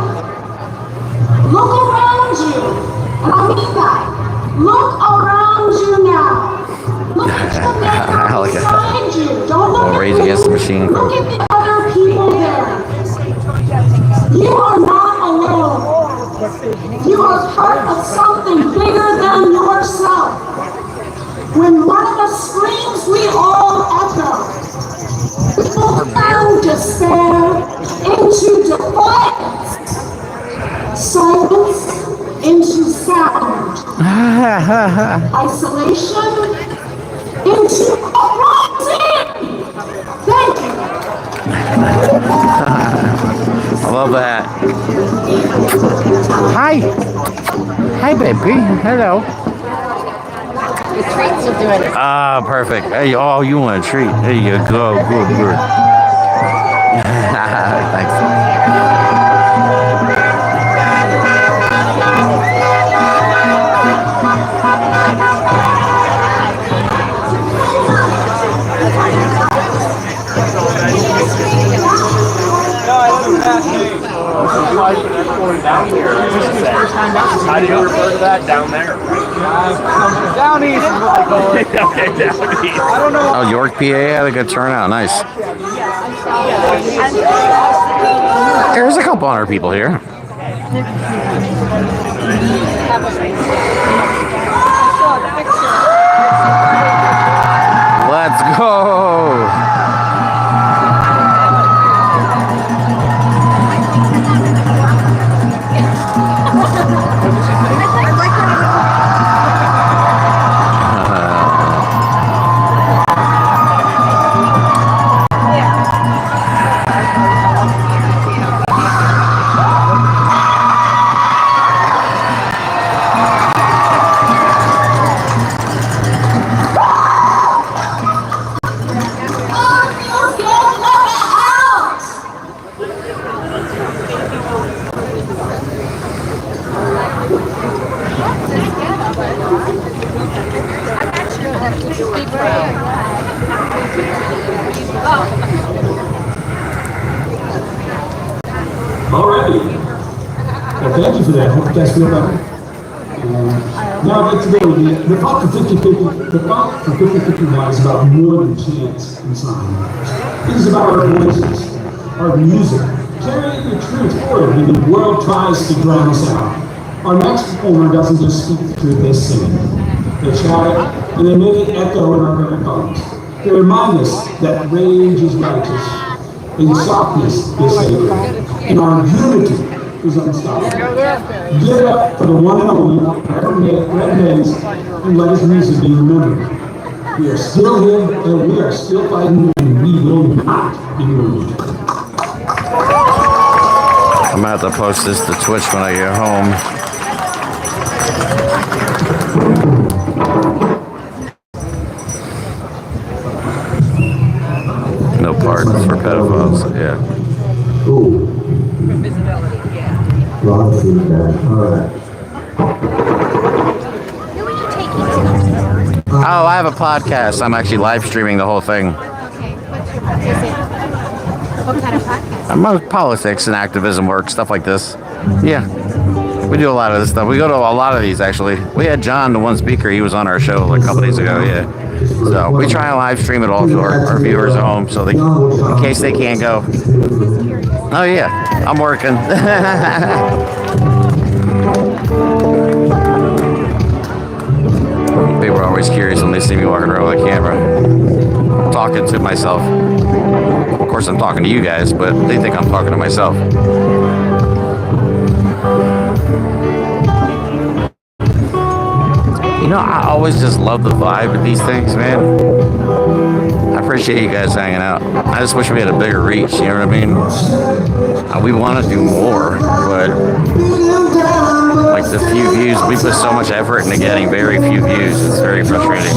Look around you, and I mean that. Look around you now. Look at the neighbor beside you. Don't look at Rage Against the Machine. Look at the other people there. You are not alone. You are part of something bigger than yourself. When one of us screams, we all echo. People turn despair into defiance. Silence into sound. Isolation into uprising. Thank you. I love that. Hi. Hi, baby. Hello. The treats will do it. Ah, perfect. Hey, oh, you want a treat? There you go. Good. Thanks. How do you refer to that? Down there. Down east. Okay, down east. I don't know. Oh, York, PA had a good turnout. Nice. There's a couple hundred people here. Let's go. Alrighty. Well, thank you for that. Hope you guys feel better. Now I'd like to go to the thought for 50-50. The thought for 50-50 now is about more than chants and signs. It is about our voices, our music, carrying the truth forward when the world tries to drown us out. Our next performer doesn't just speak the truth, they sing it. They shout it, and they make it echo in our very bones. They remind us that rage is righteous, and softness is sacred, and our unity is unstoppable. Give it up for the one and only Red Maze, and let his music be remembered. We are still here, and we are still fighting, and we will not be moved. I'm gonna have to post this to Twitch when I get home. No pardons for pedophiles, yeah. Ooh. Lot of feedback. Alright. Oh, I have a podcast. I'm actually live streaming the whole thing. Okay, what kind of podcast? I'm on politics and activism work, stuff like this. Yeah. We do a lot of this stuff. We go to a lot of these, actually. We had John, the one speaker. He was on our show like a couple days ago, yeah. So we try and live stream it all to our viewers at home, so they, in case they can't go. Oh yeah, I'm working. People are always curious when they see me walking around with a camera, talking to myself. Of course, I'm talking to you guys, but they think I'm talking to myself. You know, I always just love the vibe of these things, man. I appreciate you guys hanging out. I just wish we had a bigger reach, you know what I mean? We want to do more, but like the few views, we put so much effort into getting very few views. It's very frustrating.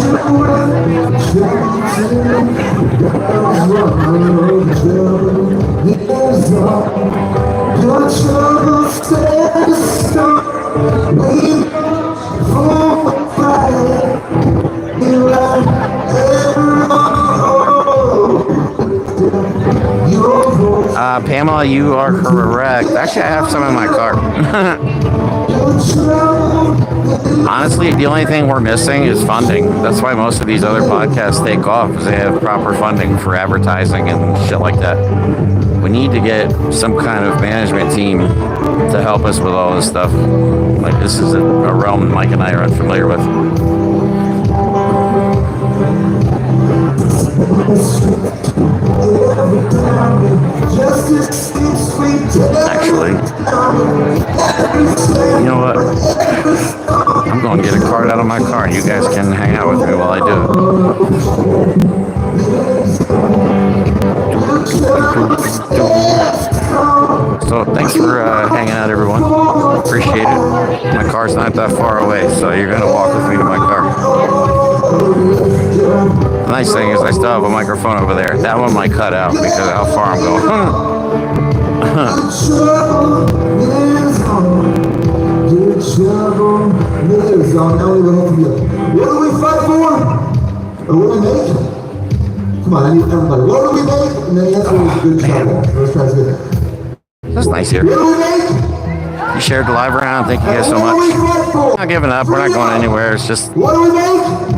Pamela, you are correct. Actually, I have some in my car. Honestly, the only thing we're missing is funding. That's why most of these other podcasts take off, because they have proper funding for advertising and shit like that. We need to get some kind of management team to help us with all this stuff. Like, this is a realm Mike and I are unfamiliar with. Actually, you know what? I'm going to get a card out of my car and you guys can hang out with me while I do it. So thanks for hanging out, everyone. Appreciate it. My car's not that far away, so you're going to walk with me to my car. The nice thing is I still have a microphone over there. That one might cut out because of how far I'm going. What do we fight for? Or what do we make? Come on, I need everybody. What do we make? And then the answer was a good shot. Let's try to get that. That's nice here. What do we make? You shared the live round. Thank you guys so much. We're not giving up. We're not going anywhere. It's just What do we make?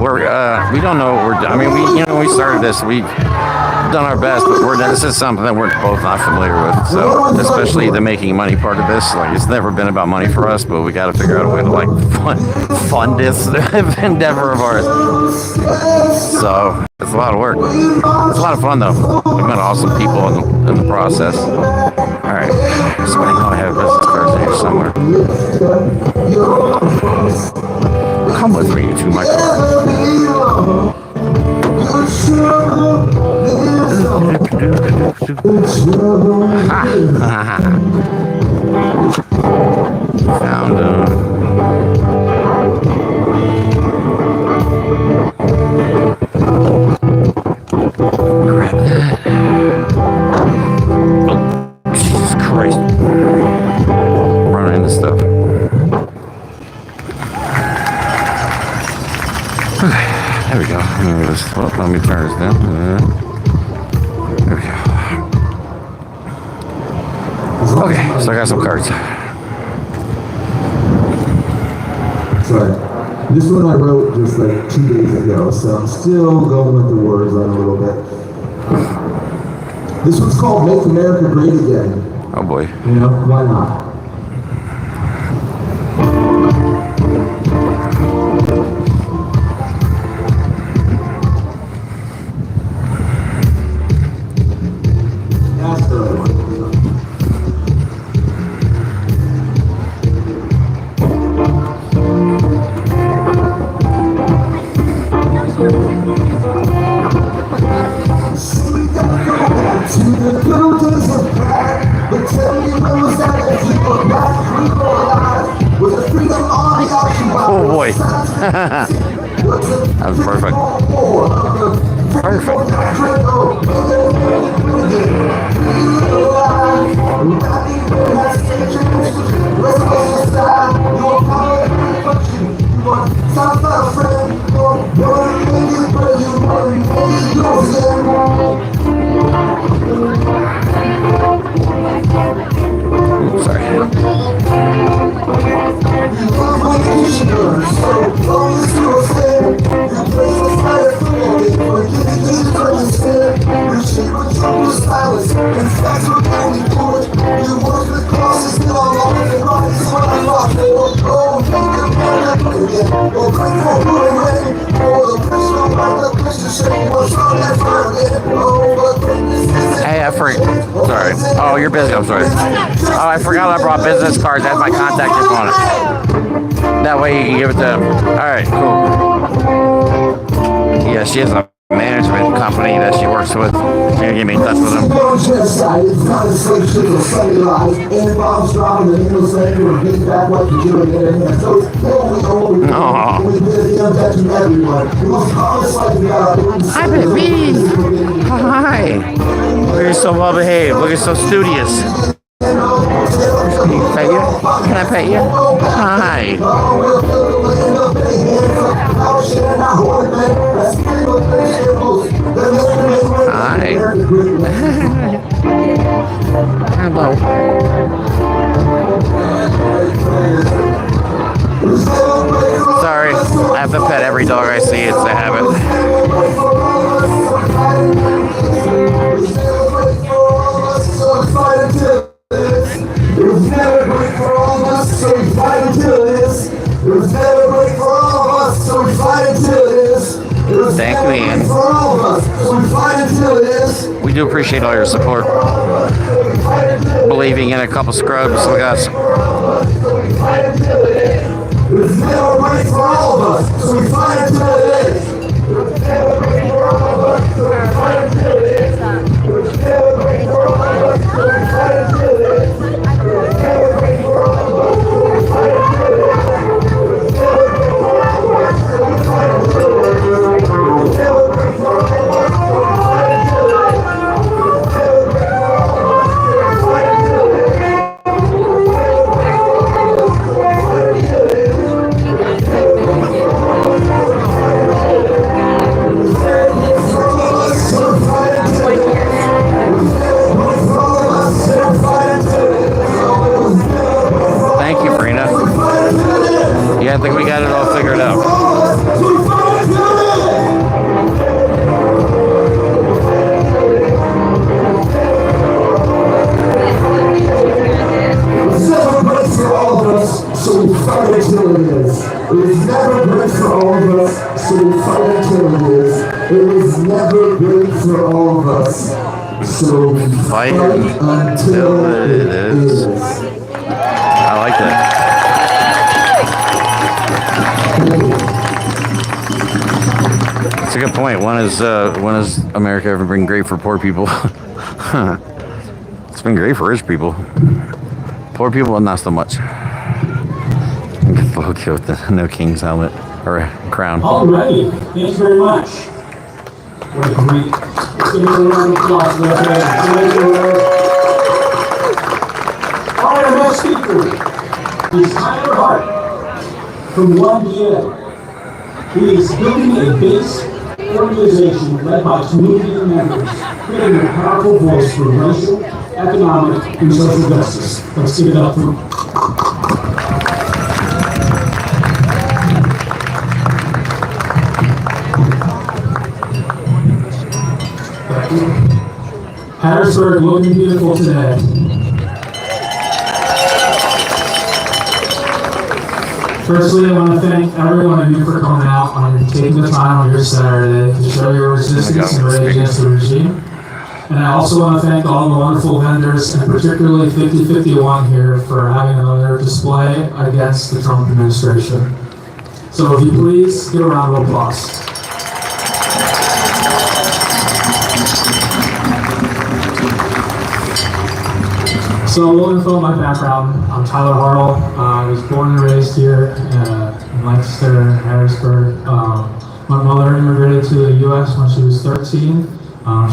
we don't know what we're doing. I mean, we started this. We've done our best, but this is something that we're both not familiar with. So, especially the making money part of this. Like, it's never been about money for us, but we got to figure out a way to like fund this endeavor of ours. So it's a lot of work. It's a lot of fun though. We've met awesome people in the process. All right, so I know I have business cards here somewhere. Come with me to my car. Found grab that. Oh, Jesus Christ. Running into stuff. Okay, there we go. Let me turn this down. There we go. Okay, so I got some cards. Sorry. This one I wrote just like 2 days ago, so I'm still going with the words on a little bit. This one's called Make America Great Again. Oh boy. You know, why not? That's the right one. Oh boy. That was perfect. Perfect. Sorry. you're busy. I'm sorry. Oh, I forgot I brought business cards. That has my contact info on it. That way you can give it to them. All right, cool. Yeah, she has a management company that she works with. She's gonna get me in touch with them. Hi, baby. Hi. Look, you're so well behaved. Look, you're so studious. Can I pet you? Can I pet you? Hi. Hi. Hello. Sorry, I have to pet every dog I see. It's a habit. It was never great for all of us, so we fight until it is. It was never great for all of us, so we fight until it is. It was never great for all of us, so we fight until it is. We do appreciate all your support. Believing in a couple scrubs like us. It was never great for all of us, so we fight until it is. It was never great for all of us, so we fight until it is. It was never great for all of us, so we fight until it is. I think we got it all figured out. So we fight until it is. It was never great for all of us, so we fight until it is. It was never great for all of us, so we fight until it is. I like that. That's a good point. When has America ever been great for poor people? It's been great for rich people. Poor people, not so much. Okay with the no king's helmet or crown. All right, thanks very much. What a great, let's give a round of applause for that. All right, our next speaker is Tyler Hart from 1DM. He is building a base organization led by community members, creating a powerful voice for racial, economic, and social justice. Let's give it up for Harrisburg, looking beautiful today. Firstly, I want to thank every one of you for coming out and taking the time on your Saturday to show your resistance and rage against the regime. And I also want to thank all the wonderful vendors, and particularly 5051 here, for having another display against the Trump administration. So if you please, give a round of applause. So a little info on my background. I'm Tyler Hartle. I was born and raised here in Lancaster, Harrisburg. My mother immigrated to the U.S. when she was 13.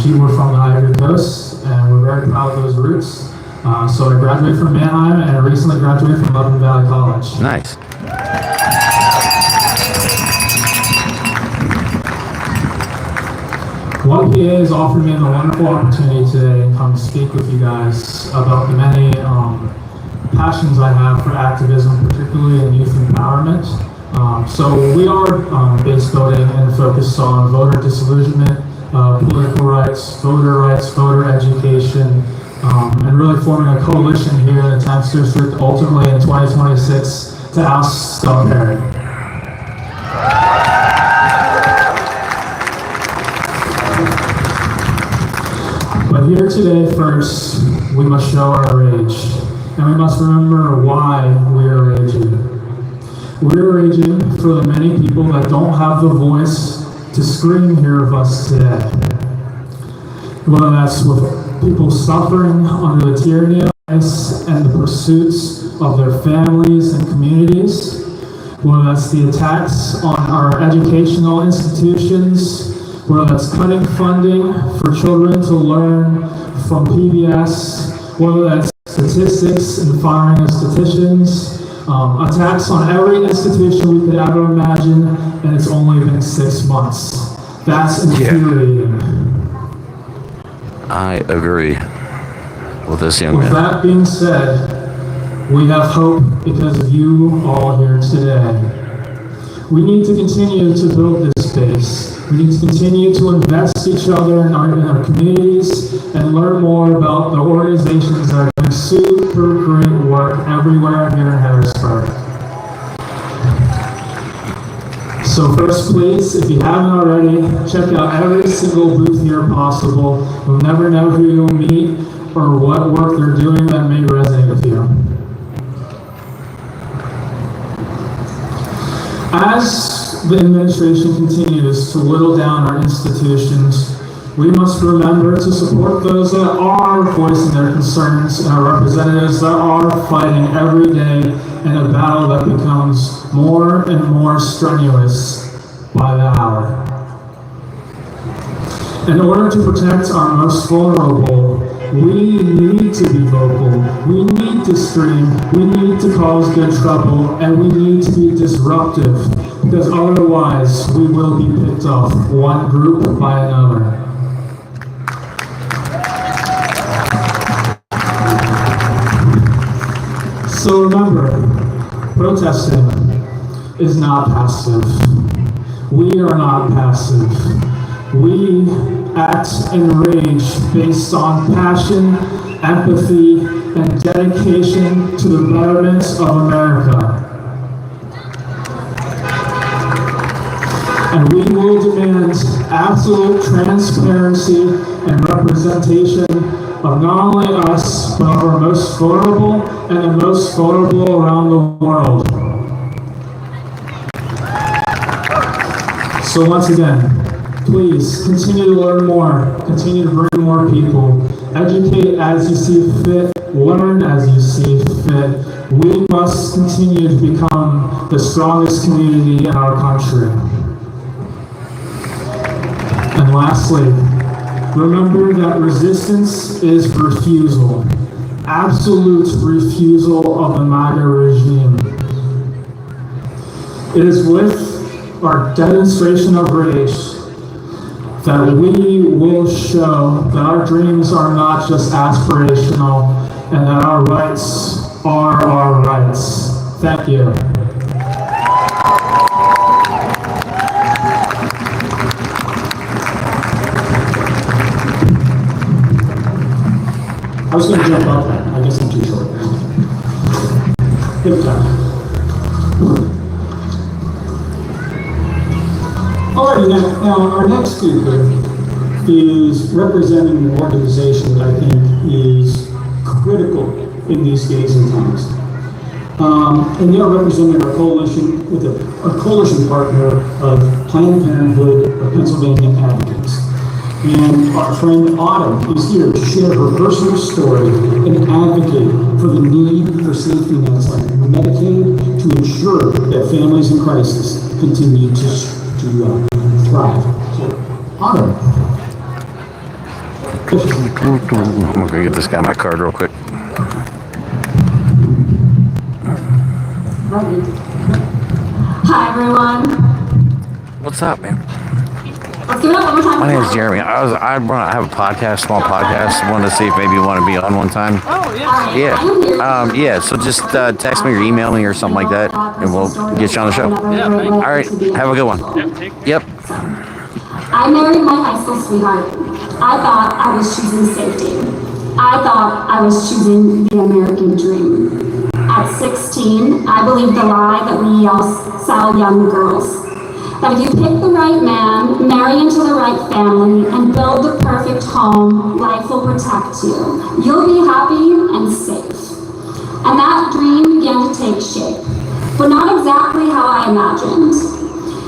She moved from the Ivory Coast, and we're very proud of those roots. So I graduated from Mannheim and recently graduated from Lebanon Valley College. Nice. 1PA has offered me the wonderful opportunity today to come speak with you guys about the many passions I have for activism, particularly in youth empowerment. So we are base building and focused on voter disillusionment, political rights, voter education, and really forming a coalition here in the 10th District, ultimately in 2026, to oust Stella Perry. But here today, first, we must show our rage. And we must remember why we are raging. We're raging for the many people that don't have the voice to scream here of us today. Whether that's with people suffering under the tyranny of ICE and the pursuits of their families and communities, whether that's the attacks on our educational institutions, whether that's cutting funding for children to learn from PBS, whether that's statistics and firing of statisticians, attacks on every institution we could ever imagine, and it's only been 6 months. That's infuriating. I agree with this young man. With that being said, we have hope because of you all here today. We need to continue to build this space. We need to continue to invest each other in our communities and learn more about the organizations that are doing super great work everywhere here in Harrisburg. So first, please, if you haven't already, check out every single booth here possible. You'll never know who you'll meet or what work they're doing that may resonate with you. As the administration continues to whittle down our institutions, we must remember to support those that are voicing their concerns and our representatives that are fighting every day in a battle that becomes more and more strenuous by the hour. In order to protect our most vulnerable, we need to be vocal, we need to scream, we need to cause good trouble, and we need to be disruptive, because otherwise we will be picked off one group by another. So remember, protesting is not passive. We are not passive. We act and rage based on passion, empathy, and dedication to the betterment of America. And we will demand absolute transparency and representation of not only us, but of our most vulnerable and the most vulnerable around the world. So once again, please continue to learn more, continue to bring more people, educate as you see fit, learn as you see fit. We must continue to become the strongest community in our country. And lastly, remember that resistance is refusal, absolute refusal of the MAGA regime. It is with our demonstration of rage that we will show that our dreams are not just aspirational and that our rights are our rights. Thank you. I was going to jump up that. I guess I'm too short. Give it time. Alrighty, now our next speaker is representing an organization that I think is critical in these days and times. And they are representing our coalition with a coalition partner of Planned Parenthood of Pennsylvania Advocates. And our friend Autumn is here to share her personal story and advocate for the need for safety nets like Medicaid to ensure that families in crisis continue to thrive. So, Autumn. I'm gonna get this guy my card real quick. Hi everyone. What's up, man? Let's do it one more time. My name is Jeremy. I have a podcast, small podcast. Wanted to see if maybe you want to be on one time. Oh yeah. Yeah. So just text me or email me or something like that, and we'll get you on the show. All right. Have a good one. Yep. I married my high school sweetheart. I thought I was choosing safety. I thought I was choosing the American dream. At 16, I believed the lie that we all sell young girls. that if you pick the right man, marry into the right family, and build the perfect home, life will protect you. You'll be happy and safe. And that dream began to take shape, but not exactly how I imagined.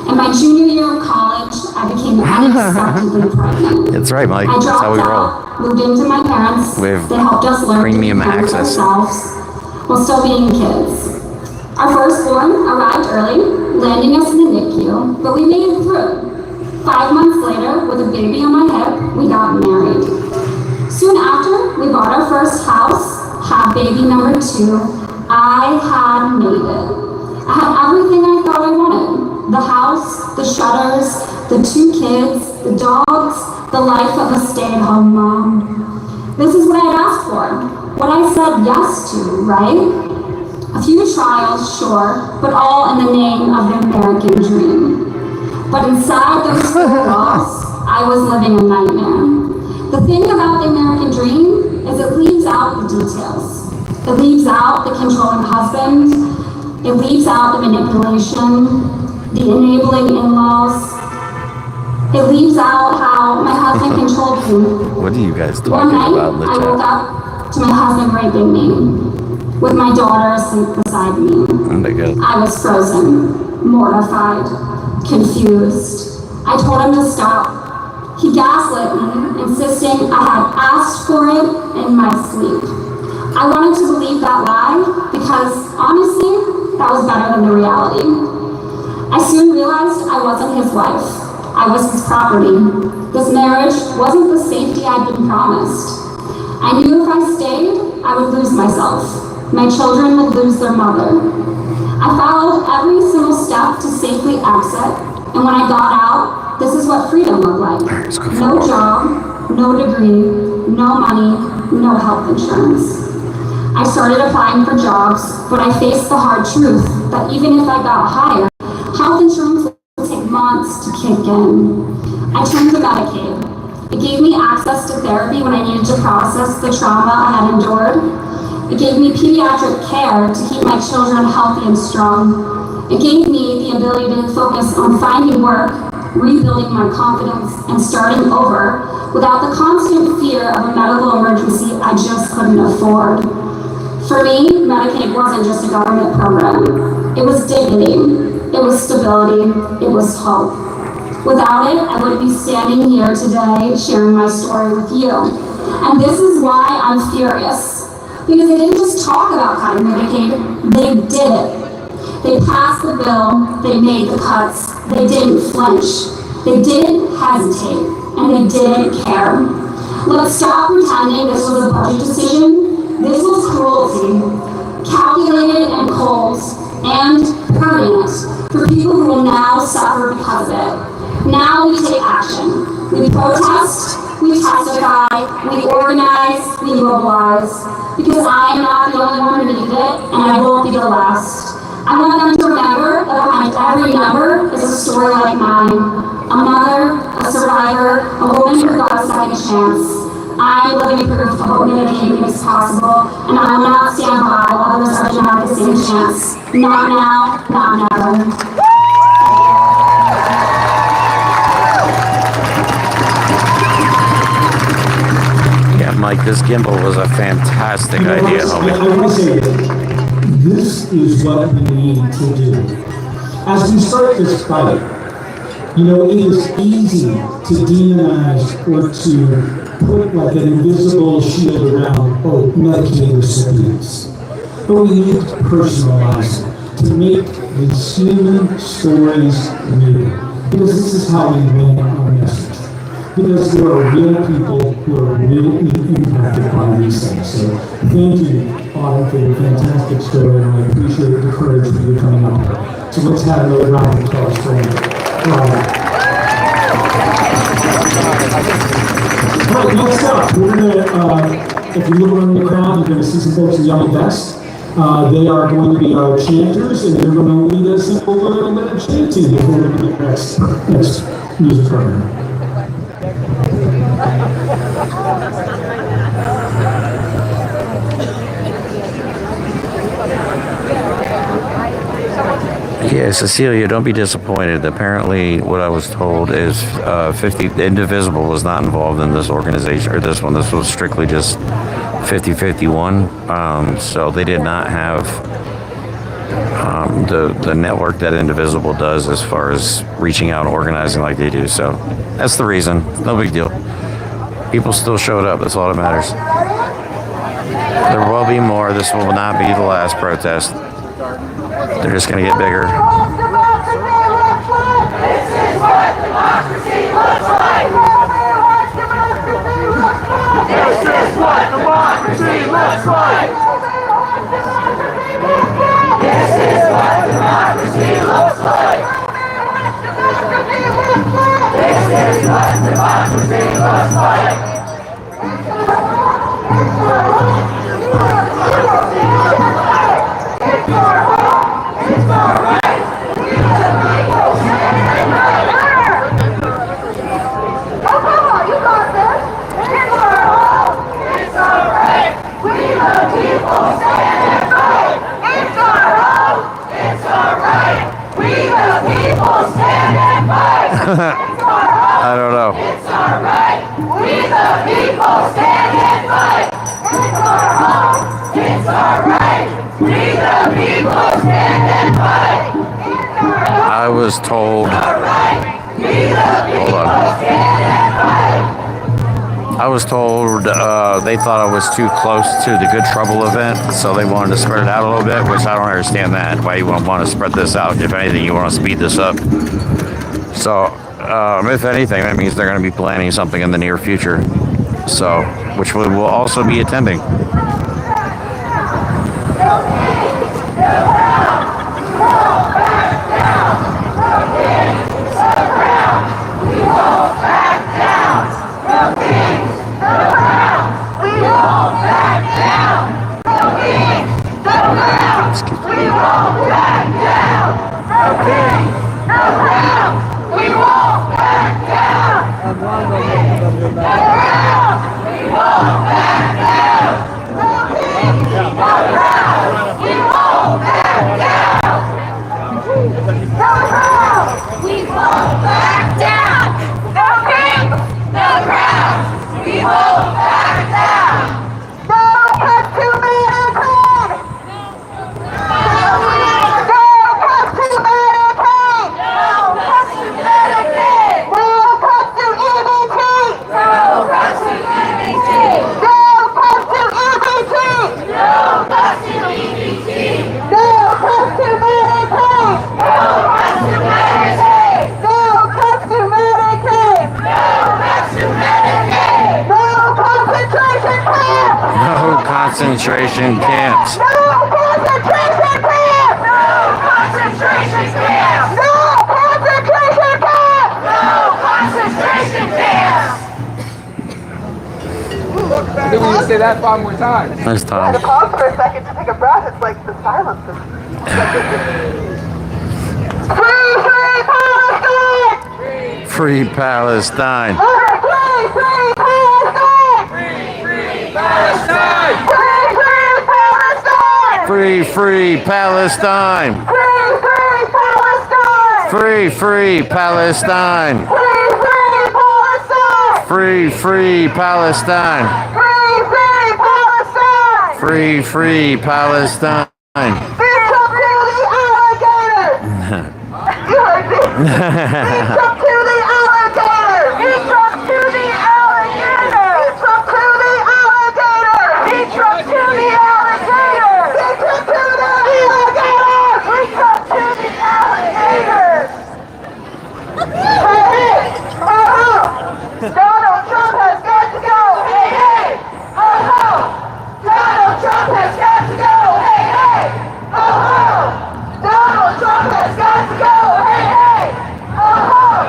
In my junior year of college, I became unacceptably pregnant. That's right, Mike. I That's dropped how we roll. out, moved into my parents. With they helped us learn premium to take care of access. ourselves while still being kids. Our firstborn arrived early, landing us in the NICU, but we made it through. 5 months later, with a baby on my hip, we got married. Soon after, we bought our first house, had baby number 2. I had made it. I had everything I thought I wanted. The house, the shutters, the 2 kids, the dogs, the life of a stay-at-home mom. This is what I'd asked for, what I said yes to, right? A few trials, sure, but all in the name of the American dream. But inside those 4 walls, I was living a nightmare. The thing about the American dream is it leaves out the details. It leaves out the controlling husband. It leaves out the manipulation, the enabling in-laws. It leaves out how my husband controlled me. What are you guys talking One night, about in the I chat? woke up to my husband raping me, with my daughter asleep beside me. Oh my God. I was frozen, mortified, confused. I told him to stop. He gaslit me, insisting I had asked for it in my sleep. I wanted to believe that lie because, honestly, that was better than the reality. I soon realized I wasn't his wife. I was his property. This marriage wasn't the safety I'd been promised. I knew if I stayed, I would lose myself. My children would lose their mother. I followed every single step to safely exit, and when I got out, this is what freedom looked like. No job, no degree, no money, no health insurance. I started applying for jobs, but I faced the hard truth that even if I got hired, health insurance would take months to kick in. I turned to Medicaid. It gave me access to therapy when I needed to process the trauma I had endured. It gave me pediatric care to keep my children healthy and strong. It gave me the ability to focus on finding work, rebuilding my confidence, and starting over without the constant fear of a medical emergency I just couldn't afford. For me, Medicaid wasn't just a government program. It was dignity, it was stability, it was hope. Without it, I wouldn't be standing here today sharing my story with you. And this is why I'm furious. Because they didn't just talk about cutting Medicaid, they did it. They passed the bill, they made the cuts, they didn't flinch, they didn't hesitate, and they didn't care. Let's stop pretending this was a budget decision. This was cruelty, calculated and cold, and permanent for people who will now suffer because of it. Now we take action. We protest, we testify, we organize, we mobilize. Because I am not the only one who needed it, and I won't be the last. I want them to remember that behind every number is a story like mine. A mother, a survivor, a woman who got a second chance. I'm living proof of what Medicaid is possible, and I will not stand by while others are denied the same chance. Not now, not never. Mike, this gimbal was a fantastic idea, homie. I want to say this is what we need to do. As we start this fight, it is easy to demonize or to put like an invisible shield around Medicaid recipients. But we need to personalize it, to make these human stories real. Because this is how we win our message. Because there are real people who are really impacted by these things. So thank you, Autumn, for your fantastic story, and I appreciate the courage that you're coming up with. So let's have another round of applause for Autumn. All right, next up, we're going to, if you look around the crowd, you're going to see some folks in yellow vests. They are going to be our chanters, and they're going to lead us in a little bit of chanting before we get the next music program. Yeah, Okay, Cecilia, don't be disappointed. Apparently, what I was told is 50 Indivisible was not involved in this organization or this one. This was strictly just 5051. So they did not have the network that Indivisible does as far as reaching out and organizing like they do. So that's the reason. No big deal. People still showed up. That's all that matters. There will be more. This will not be the last protest. They're just going to get bigger. This is what democracy looks like. This is what democracy looks like. This is what democracy looks like. This is what democracy looks like. I don't know. It's our right. We the people stand and fight. It's our home. It's our right. We the people stand and fight. I was told. Hold on. I was told they thought I was too close to the Good Trouble event, so they wanted to spread it out a little bit, which I don't understand that. Why you want to spread this out? If anything, you want to speed this up. So, if anything, that means they're going to be planning something in the near future. So, which we will also be attending. Concentration camps. No concentration camps! No concentration camps! No concentration camps! No concentration camps! Then we say that 5 more times. Nice time. To pause for a second to take a breath, it's like the silence is... Free, free Palestine! Free Palestine. Free, free Palestine! Free, free Palestine. Free, free Palestine! Free, free Palestine. Free, free Palestine! Free, free Palestine. Be Trump to the alligators! You heard me! Be Trump to the alligators! Be Trump to the alligators! Be Trump to the alligators! Be Trump to the alligators! Be Trump to the alligators! Be Trump to the alligators! Hey, hey! Oh, Donald Trump has got to go! Hey, hey! Oh, Donald Trump has got to go! Hey, hey! Oh, Donald Trump has got to go! Hey, hey! Oh,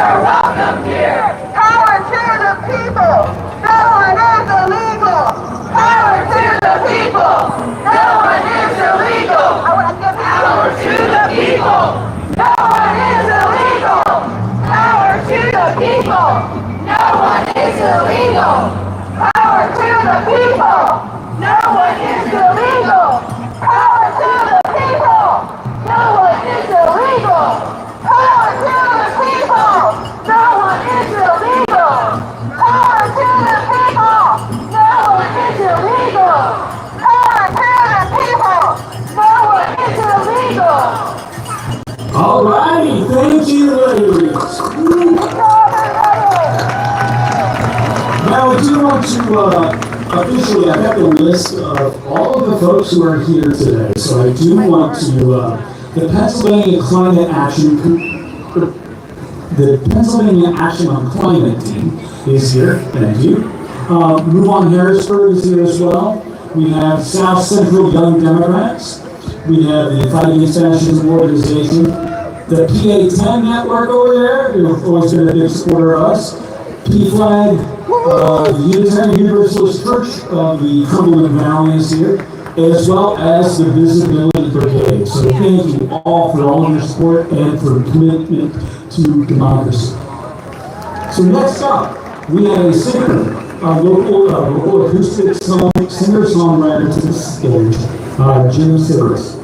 are welcome here. Power to the people. No one is illegal. Power to the people. No one is illegal. I want to give power to the people. No one is illegal. Power to the people. No one is illegal. Power to the people. No one is illegal. Power to the people. No one is illegal. Power to the people. No one is illegal. Power to the people. No one is illegal. Power to the people. No one is illegal. All righty, thank you, ladies. Now I do want to officially, I have the list of all of the folks who are here today. So I do want to, the Pennsylvania Action on Climate team is here. Thank you. Move on Harrisburg is here as well. We have South Central Young Democrats. We have the Fight Against Fascism organization. The PA10 network over there, who've always been a big supporter of us. P-Flag, the Unitarian Universalist Church of the Cumberland Valley is here, as well as the Visibility Brigade. So thank you all for all of your support and for commitment to democracy. So next up, we have a singer, a local acoustic singer-songwriter to the stage, Jim Sibbers.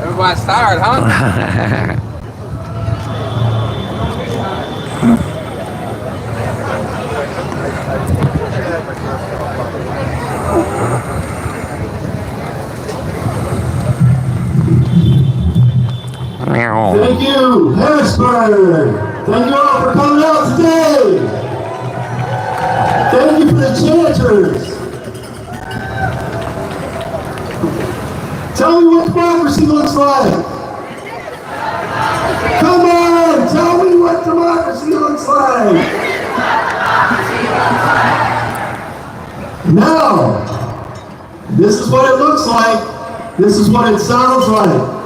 Everybody's tired, huh? Thank you, Harrisburg. Thank you all for coming out today. Thank you for the chanters. Tell me what democracy looks like. Come on, tell me what democracy looks like. Now, this is what it looks like. This is what it sounds like.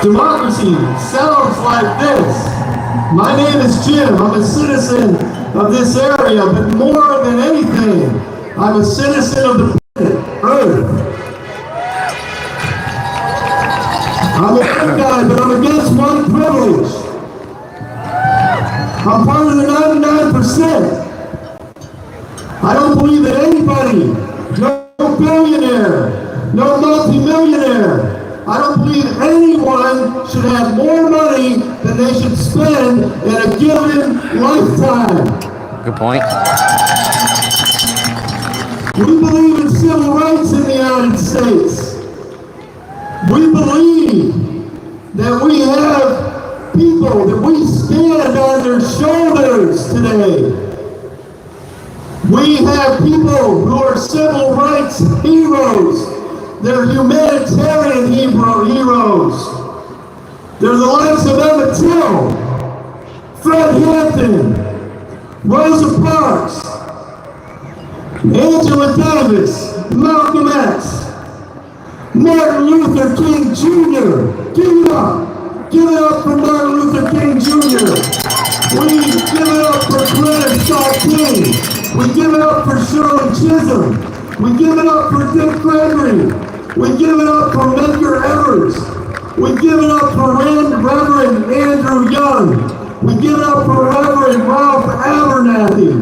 Democracy sounds like this. My name is Jim. I'm a citizen of this area, but more than anything, I'm a citizen of the planet Earth. I'm a good guy, but I'm against white privilege. I'm part of the 99%. I don't believe that anybody, no billionaire, no multi-millionaire, I don't believe anyone should have more money than they should spend in a given lifetime. Good point. We believe in civil rights in the United States. We believe that we have people, that we stand on their shoulders today. We have people who are civil rights heroes. They're humanitarian heroes. They're the likes of Emmett Till, Fred Hampton, Rosa Parks, Angela Davis, Malcolm X, Martin Luther King Jr. Give it up. Give it up for Martin Luther King Jr. We give it up for Clarence Shaw King. We give it up for Shirley Chisholm. We give it up for Dick Gregory. We give it up for Medgar Evers. We give it up for Reverend Andrew Young. We give it up for Reverend Ralph Abernathy.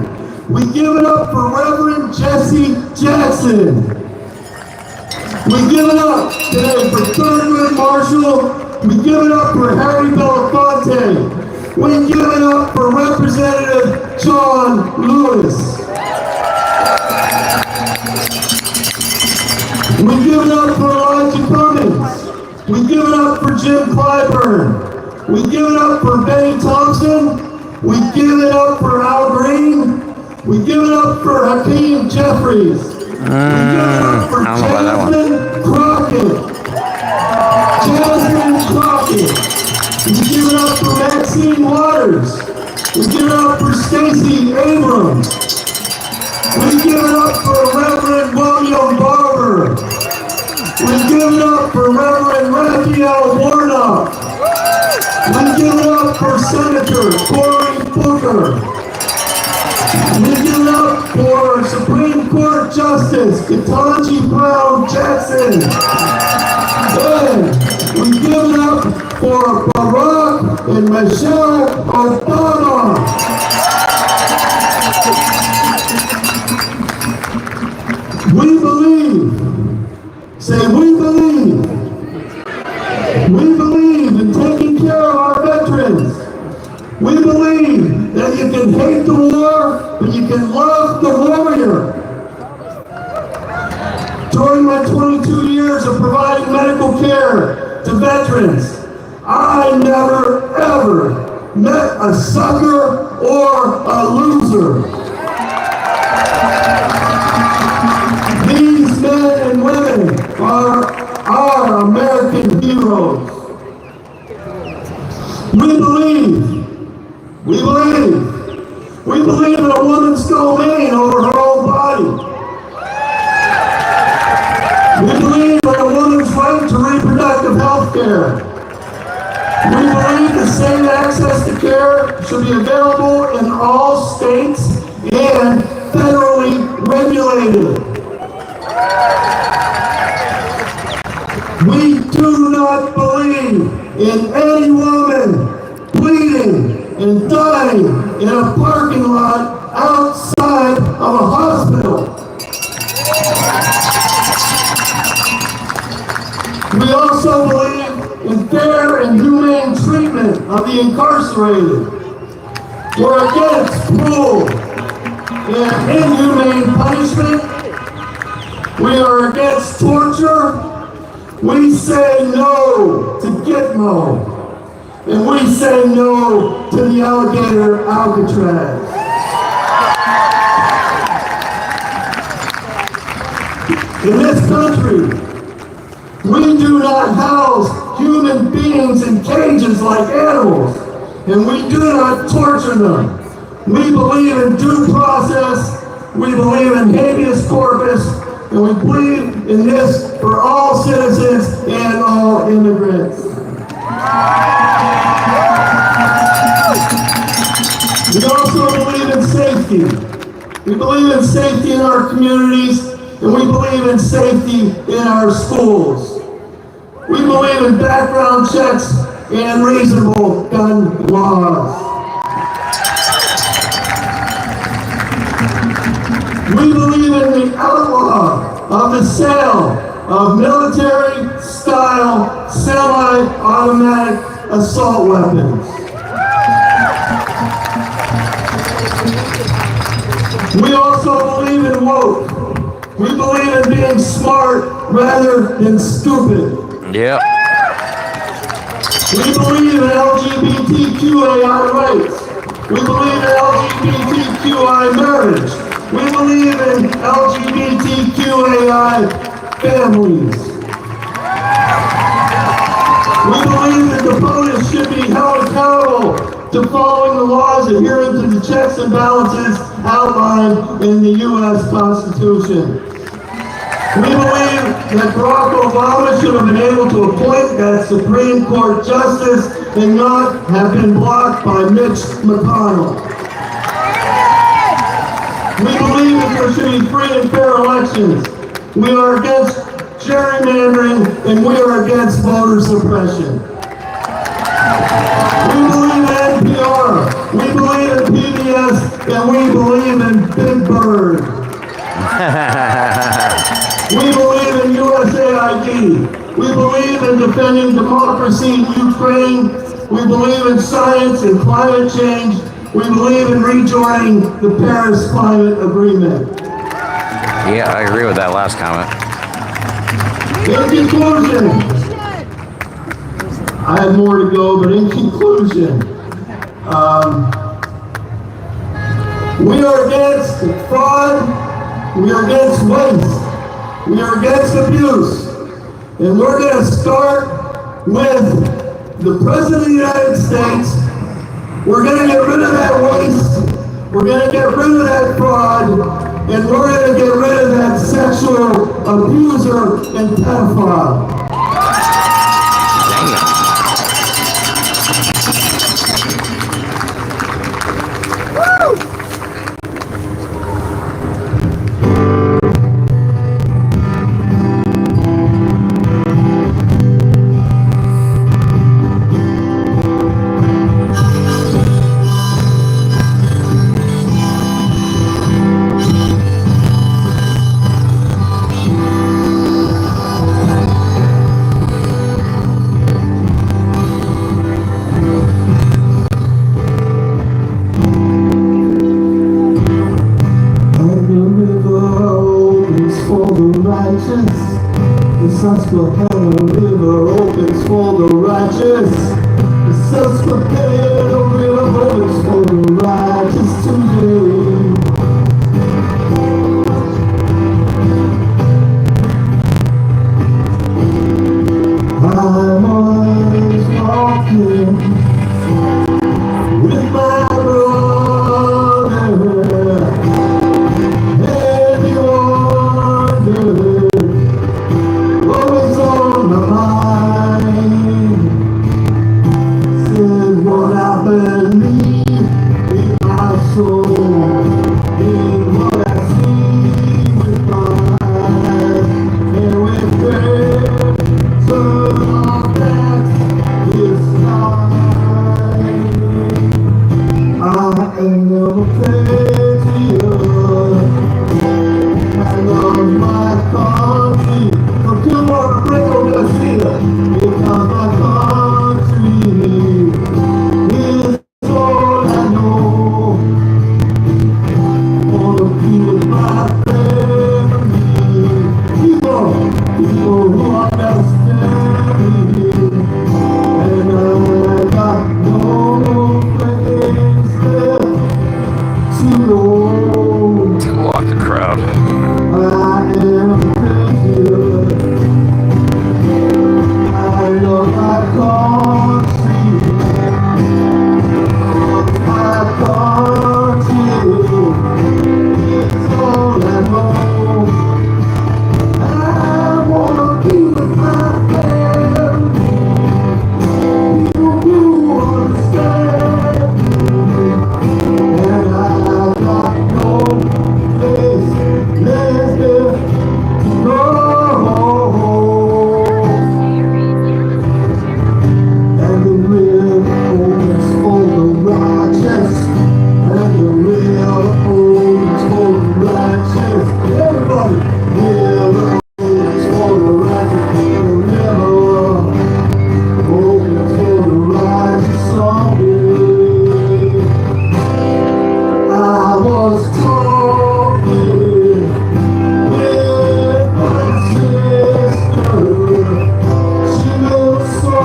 We give it up for Reverend Jesse Jackson. We give it up today for Thurgood Marshall. We give it up for Harry Belafonte. We give it up for Representative John Lewis. We give it up for Elijah Cummings. We give it up for Jim Clyburn. We give it up for Benny Thompson. We give it up for Al Green. We give it up for Hakeem Jeffries. We give it up for Jasmine Crockett. Jasmine Crockett. We give it up for Maxine Waters. We give it up for Stacey Abrams. We give it up for Reverend William Barber. We give it up for Reverend Raphael Warnock. We give it up for Senator Cory Booker. We give it up for Supreme Court Justice Ketanji Brown Jackson. And we give it up for Barack and Michelle Obama. We believe, say we believe in taking care of our veterans. We believe that you can hate the war, but you can love the warrior. During my 22 years of providing medical care to veterans, I never ever met a sucker or a loser. These men and women are our American heroes. We believe in a woman's domain over her own body. We believe in a woman's right to reproductive health care. We believe the same access to care should be available in all states and federally regulated. We do not believe in any woman bleeding and dying in a parking lot outside of a hospital. We also believe in fair and humane treatment of the incarcerated. We're against cruel and inhumane punishment. We are against torture. We say no to Gitmo. And we say no to the alligator Alcatraz. In this country, we do not house human beings in cages like animals, and we do not torture them. We believe in due process, we believe in habeas corpus, and we believe in this for all citizens and all immigrants. We also believe in safety. We believe in safety in our communities, and we believe in safety in our schools. We believe in background checks and reasonable gun laws. We believe in the outlaw of the sale of military-style semi-automatic assault weapons. We also believe in woke. We believe in being smart rather than stupid. Yep. We believe in LGBTQAI rights. We believe in LGBTQI marriage. We believe in LGBTQAI families. We believe that the voters should be held accountable to following the laws adhering to the checks and balances outlined in the U.S. Constitution. We believe that Barack Obama should have been able to appoint that Supreme Court justice and not have been blocked by Mitch McConnell. We believe that there should be free and fair elections. We are against gerrymandering and we are against voter suppression. We believe in NPR, we believe in PBS, and we believe in Big Bird. We believe in USAID. We believe in defending democracy in Ukraine. We believe in science and climate change. We believe in rejoining the Paris Climate Agreement. Yeah, I agree with that last comment. In conclusion, I have more to go, but in conclusion, we are against fraud, we are against waste, we are against abuse, and we're going to start with the President of the United States. We're going to get rid of that And we're going to get rid of that sexual abuser and pedophile. The Susquehanna River opens for the righteous. The Susquehanna River opens for the righteous today. I was walking with my brother, and he wondered what was on my mind. Said what I believe in my soul, in what I see with my eyes, and with prayer turn our backs this time. I am a patriot. I love my country. Don't you want to break on the seal? Because my country is all I know. Wanna be with my family. People who understand me. And I got no place left to go. To walk the crowd. I am a patriot. I love my country. My country is all I know. I wanna be with my family. People who understand me. And I got no place left to go. And the real opens for the righteous. And the real opens for the righteous. Everybody, real opens for the righteous. The real opens for the righteous someday. I was talking with my sister. She was so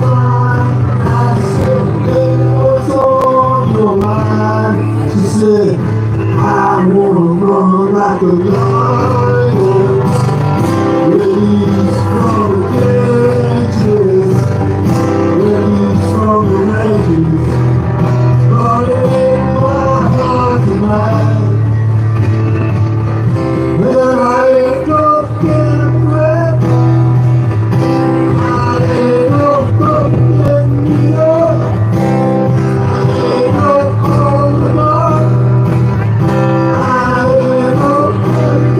fine. I said, "Hey, what's on your mind?" She said, "I wanna run like a lion, released from the cages, released from the rages, but in my heart tonight, when I ain't no getting breath, I ain't no getting me up, I ain't no calling up, I ain't no getting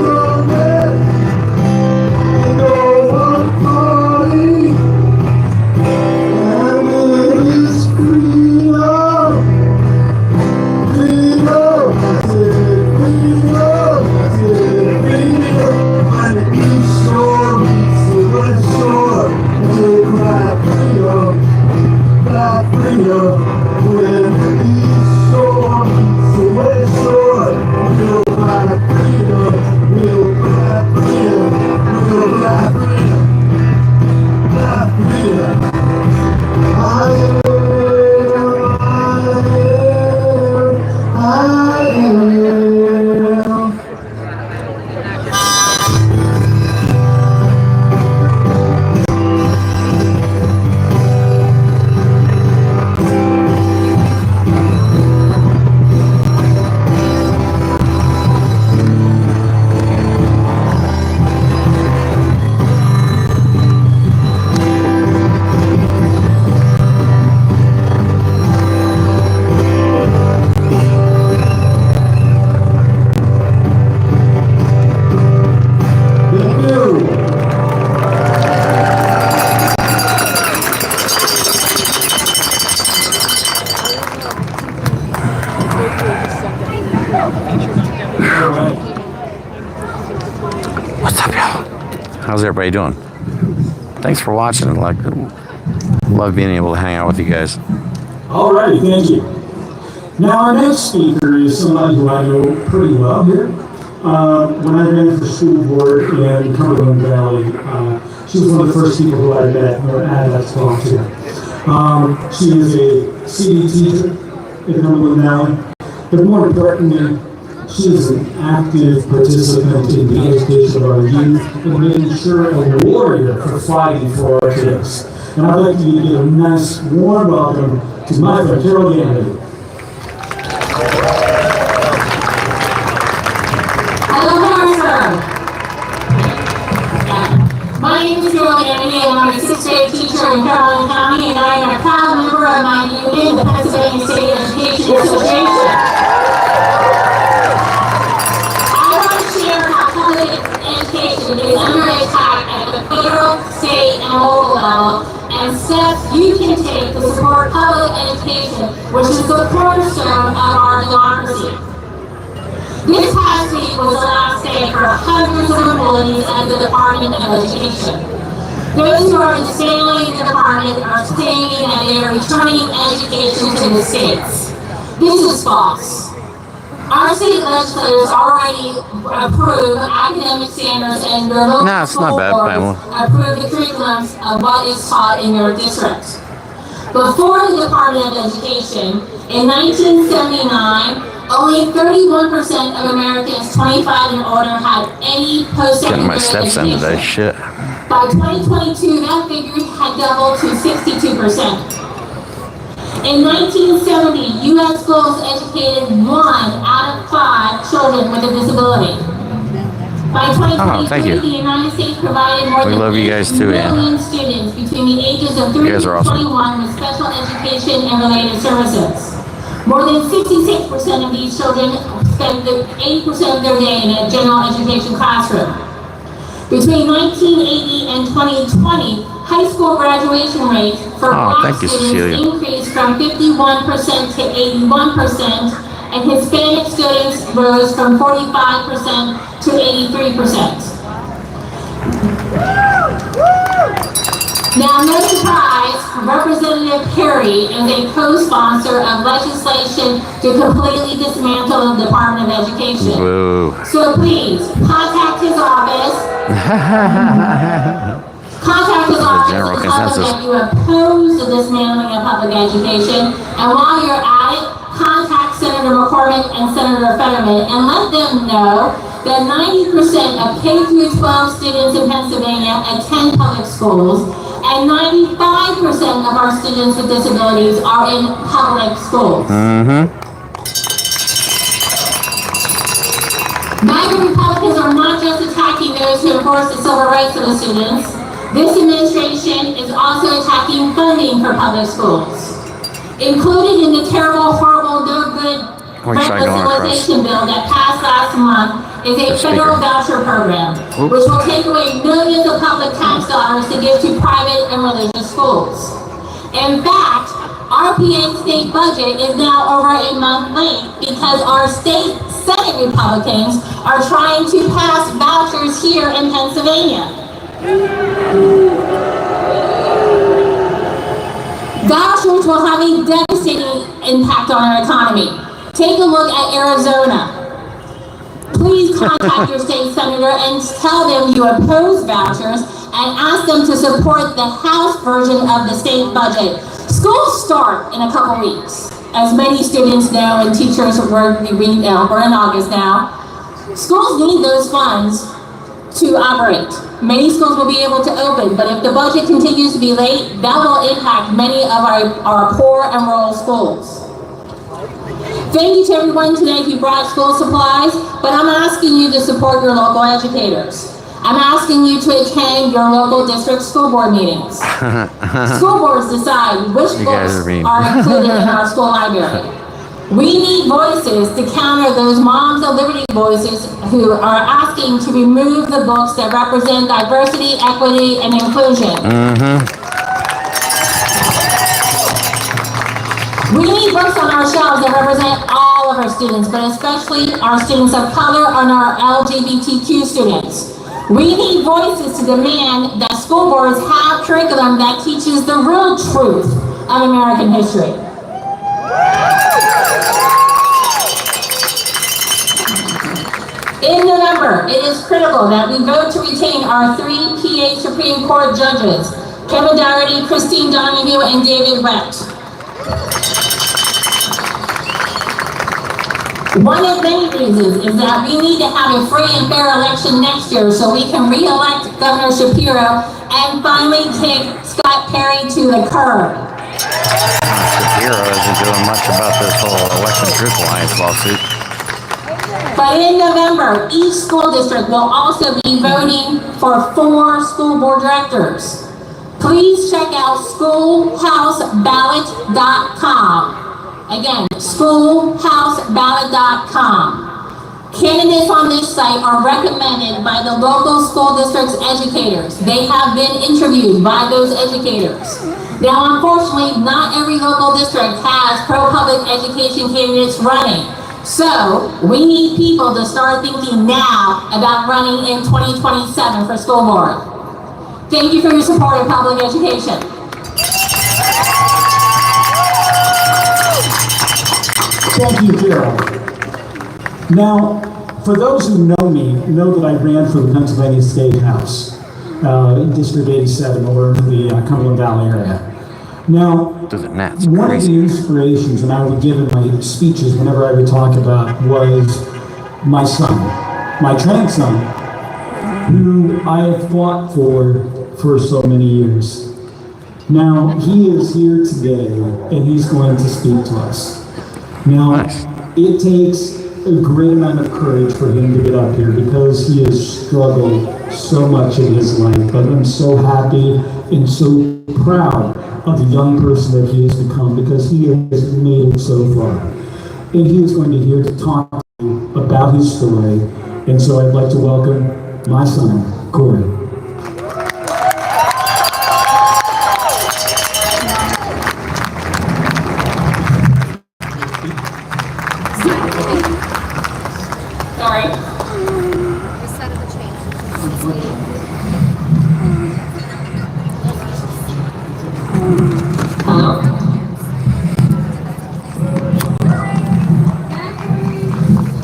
What's up, y'all? How's everybody doing? Thanks for watching. Like, love being able to hang out with you guys. All righty, thank you. Now, our next speaker is somebody who I know pretty well here. When I ran for school board in Cumberland Valley, she was one of the first people who I met or had to talk to. She is a CD teacher in Cumberland Valley, but more importantly, she is an active participant in the education of our youth and making sure a warrior for fighting for our kids. And I'd like to give a nice warm welcome to my friend Carol Gandy. Hello, Harrisburg. My name is Carol Gandy, and I'm a sixth grade teacher in Cumberland County, and I am a proud member of my union, the Pennsylvania State Education Association. Education is under attack at the federal, state, and local level, and steps you can take to support public education, which is the cornerstone of our democracy. This past week was the last day for hundreds of employees at the Department of Education. Those who are dismantling the department are saying that they are returning education to the states. This is false. Our state legislators already approve academic standards and their local it's not bad, Primal. approve the curriculums of what is taught in your district. Before the Department of Education, in 1979, only 31% of Americans 25 and older had any Getting my post-secondary steps into that education. shit. By 2022, that figure had doubled to 62%. In 1970, U.S. schools educated 1 out of 5 children with a disability. By 2023, the United States provided more than 8 million students between the ages of 3 and 21 with special education and related services. More than 66% of these children spend 80% of their day in a general education classroom. Between 1980 and 2020, high school graduation rate for Black students increased from 51% to 81%, and Hispanic students rose from 45% to 83%. Now, no surprise, Representative Perry is a co-sponsor of legislation to completely dismantle the Department of Education. Whoa. So please, contact his office. Contact his office to tell them that you oppose the dismantling of public education. And while you're at it, contact Senator McCormick and Senator Fetterman and let them know that 90% of K-12 students in Pennsylvania attend public schools, and 95% of our students with disabilities are in public schools. MAGA Republicans are not just attacking those who enforce the civil rights of the students. This administration is also attacking funding for public schools. Included in the terrible, horrible, no good reconciliation bill that passed last month is a federal voucher program, which will take away millions of public tax dollars to give to private and religious schools. In fact, our PA state budget is now over a month late because our state Senate Republicans are trying to pass vouchers here in Pennsylvania. Vouchers will have a devastating impact on our economy. Take a look at Arizona. Please contact your state senator and tell them you oppose vouchers and ask them to support the House version of the state budget. Schools start in a couple weeks. As many students know and teachers we're in August now. Schools need those funds to operate. Many schools will be able to open, but if the budget continues to be late, that will impact many of our poor and rural schools. Thank you to everyone today who brought school supplies, but I'm asking you to support your local educators. I'm asking you to attend your local district school board meetings. School boards decide which books are included in our school library. We need voices to counter those Moms of Liberty voices who are asking to remove the books that represent diversity, equity, and inclusion. We need books on our shelves that represent all of our students, but especially our students of color and our LGBTQ students. We need voices to demand that school boards have curriculum that teaches the real truth of American history. In November, it is critical that we vote to retain our 3 PA Supreme Court judges, Kevin Dougherty, Christine Donahue, and David Rett. One of many reasons is that we need to have a free and fair election next year so we can re-elect Governor Shapiro and finally kick Scott Perry to the curb. Shapiro isn't doing much about this whole Election Truth Alliance lawsuit. But in November, each school district will also be voting for 4 school board directors. Please check out schoolhouseballot.com. Again, schoolhouseballot.com. Candidates on this site are recommended by the local school district's educators. They have been interviewed by those educators. Now, unfortunately, not every local district has pro-public education candidates running. So, we need people to start thinking now about running in 2027 for school board. Thank you for your support of public education. Thank you, Carol. Now, for those who know me, know that I ran for the Pennsylvania State House, District 87, over in the Cumberland Valley area. Now, one of the inspirations that I would give in my speeches whenever I would talk about was my son, my trans son, who I have fought for so many years. Now, he is here today, and he's going to speak to us. Now, it takes a great amount of courage for him to get up here because he has struggled so much in his life. But I'm so happy and so proud of the young person that he has become because he has made it so far. And he is going to here to talk to you about his story. And so I'd like to welcome my son, Corey.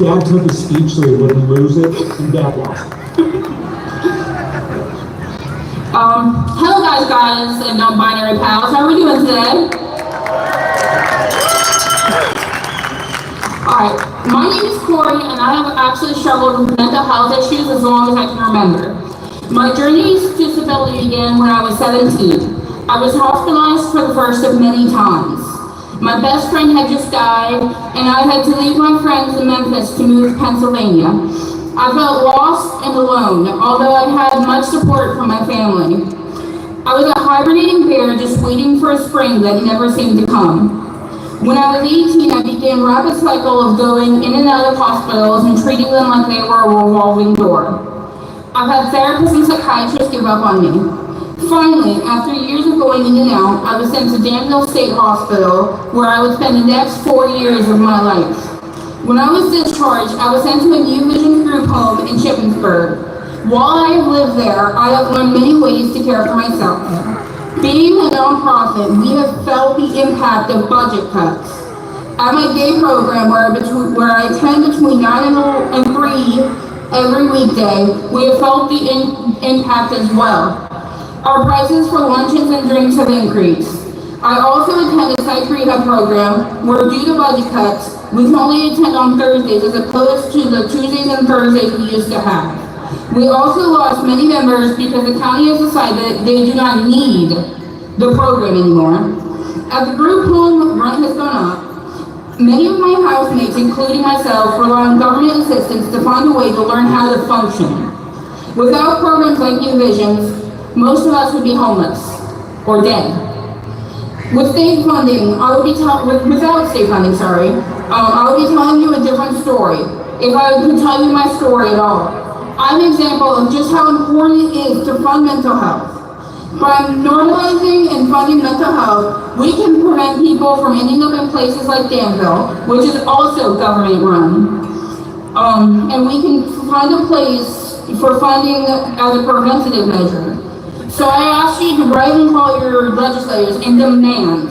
Dad took his speech so he wouldn't lose it, and Dad lost it. Hello guys and non-binary pals. How are we doing today? Alright, my name is Corey and I have actually struggled with mental health issues as long as I can remember. My journey to disability began when I was 17. I was hospitalized for the first of many times. My best friend had just died, and I had to leave my friends in Memphis to move to Pennsylvania. I felt lost and alone, although I had much support from my family. I was a hibernating bear just waiting for a spring that never seemed to come. When I was 18, I began a rapid cycle of going in and out of hospitals and treating them like they were a revolving door. I've had therapists and psychiatrists give up on me. Finally, after years of going in and out, I was sent to Danville State Hospital, where I would spend the next 4 years of my life. When I was discharged, I was sent to a New Vision group home in Shippensburg. While I have lived there, I have learned many ways to care for myself. Being a nonprofit, we have felt the impact of budget cuts. At my day program, where I attend between 9 and 3 every weekday, we have felt the impact as well. Our prices for lunches and drinks have increased. I also attend a psych rehab program where, due to budget cuts, we can only attend on Thursdays as opposed to the Tuesdays and Thursdays we used to have. We also lost many members because the county has decided they do not need the program anymore. As the group home rent has gone up, many of my housemates, including myself, rely on government assistance to find a way to learn how to function. Without programs like New Visions, most of us would be homeless or dead. With state funding, without state funding, I would be telling you a different story if I could tell you my story at all. I'm an example of just how important it is to fund mental health. By normalizing and funding mental health, we can prevent people from ending up in places like Danville, which is also government run. And we can find a place for funding as a preventative measure. So I ask you to write and call your legislators and demand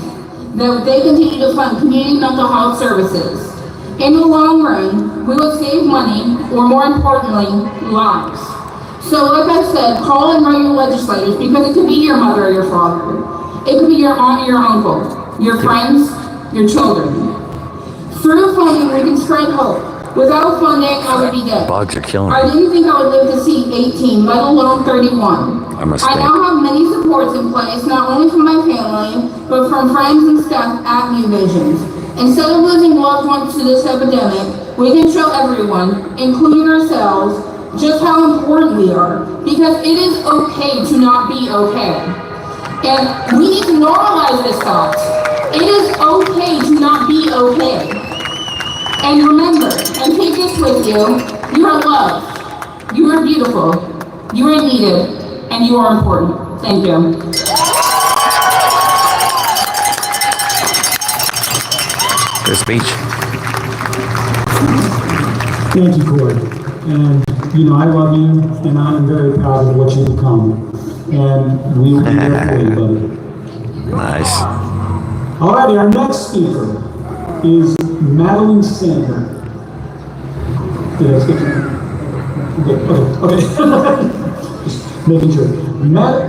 that they continue to fund community mental health services. In the long run, we will save money, or more importantly, lives. So like I said, call and write your legislators, because it could be your mother or your father. It could be your aunt or your uncle, your friends, your children. Through funding, we can spread hope. Without funding, I would be dead. Bugs are killing me. I didn't think I would live to see 18, let alone 31. I now have many supports in place, not only from my family, but from friends and staff at New Visions. Instead of losing loved ones to this epidemic, we can show everyone, including ourselves, just how important we are. Because it is okay to not be okay. And we need to normalize this thought. It is okay to not be okay. And remember, and take this with you, you are loved, you are beautiful, you are needed, and you are important. Thank you. Good speech. Thank you, Corey. And, you know, I love you, and I'm very proud of what you've become. And we will be there for you, buddy. Nice. All righty, our next speaker is Madeline Singer. Did I skip you? Okay. Just making sure.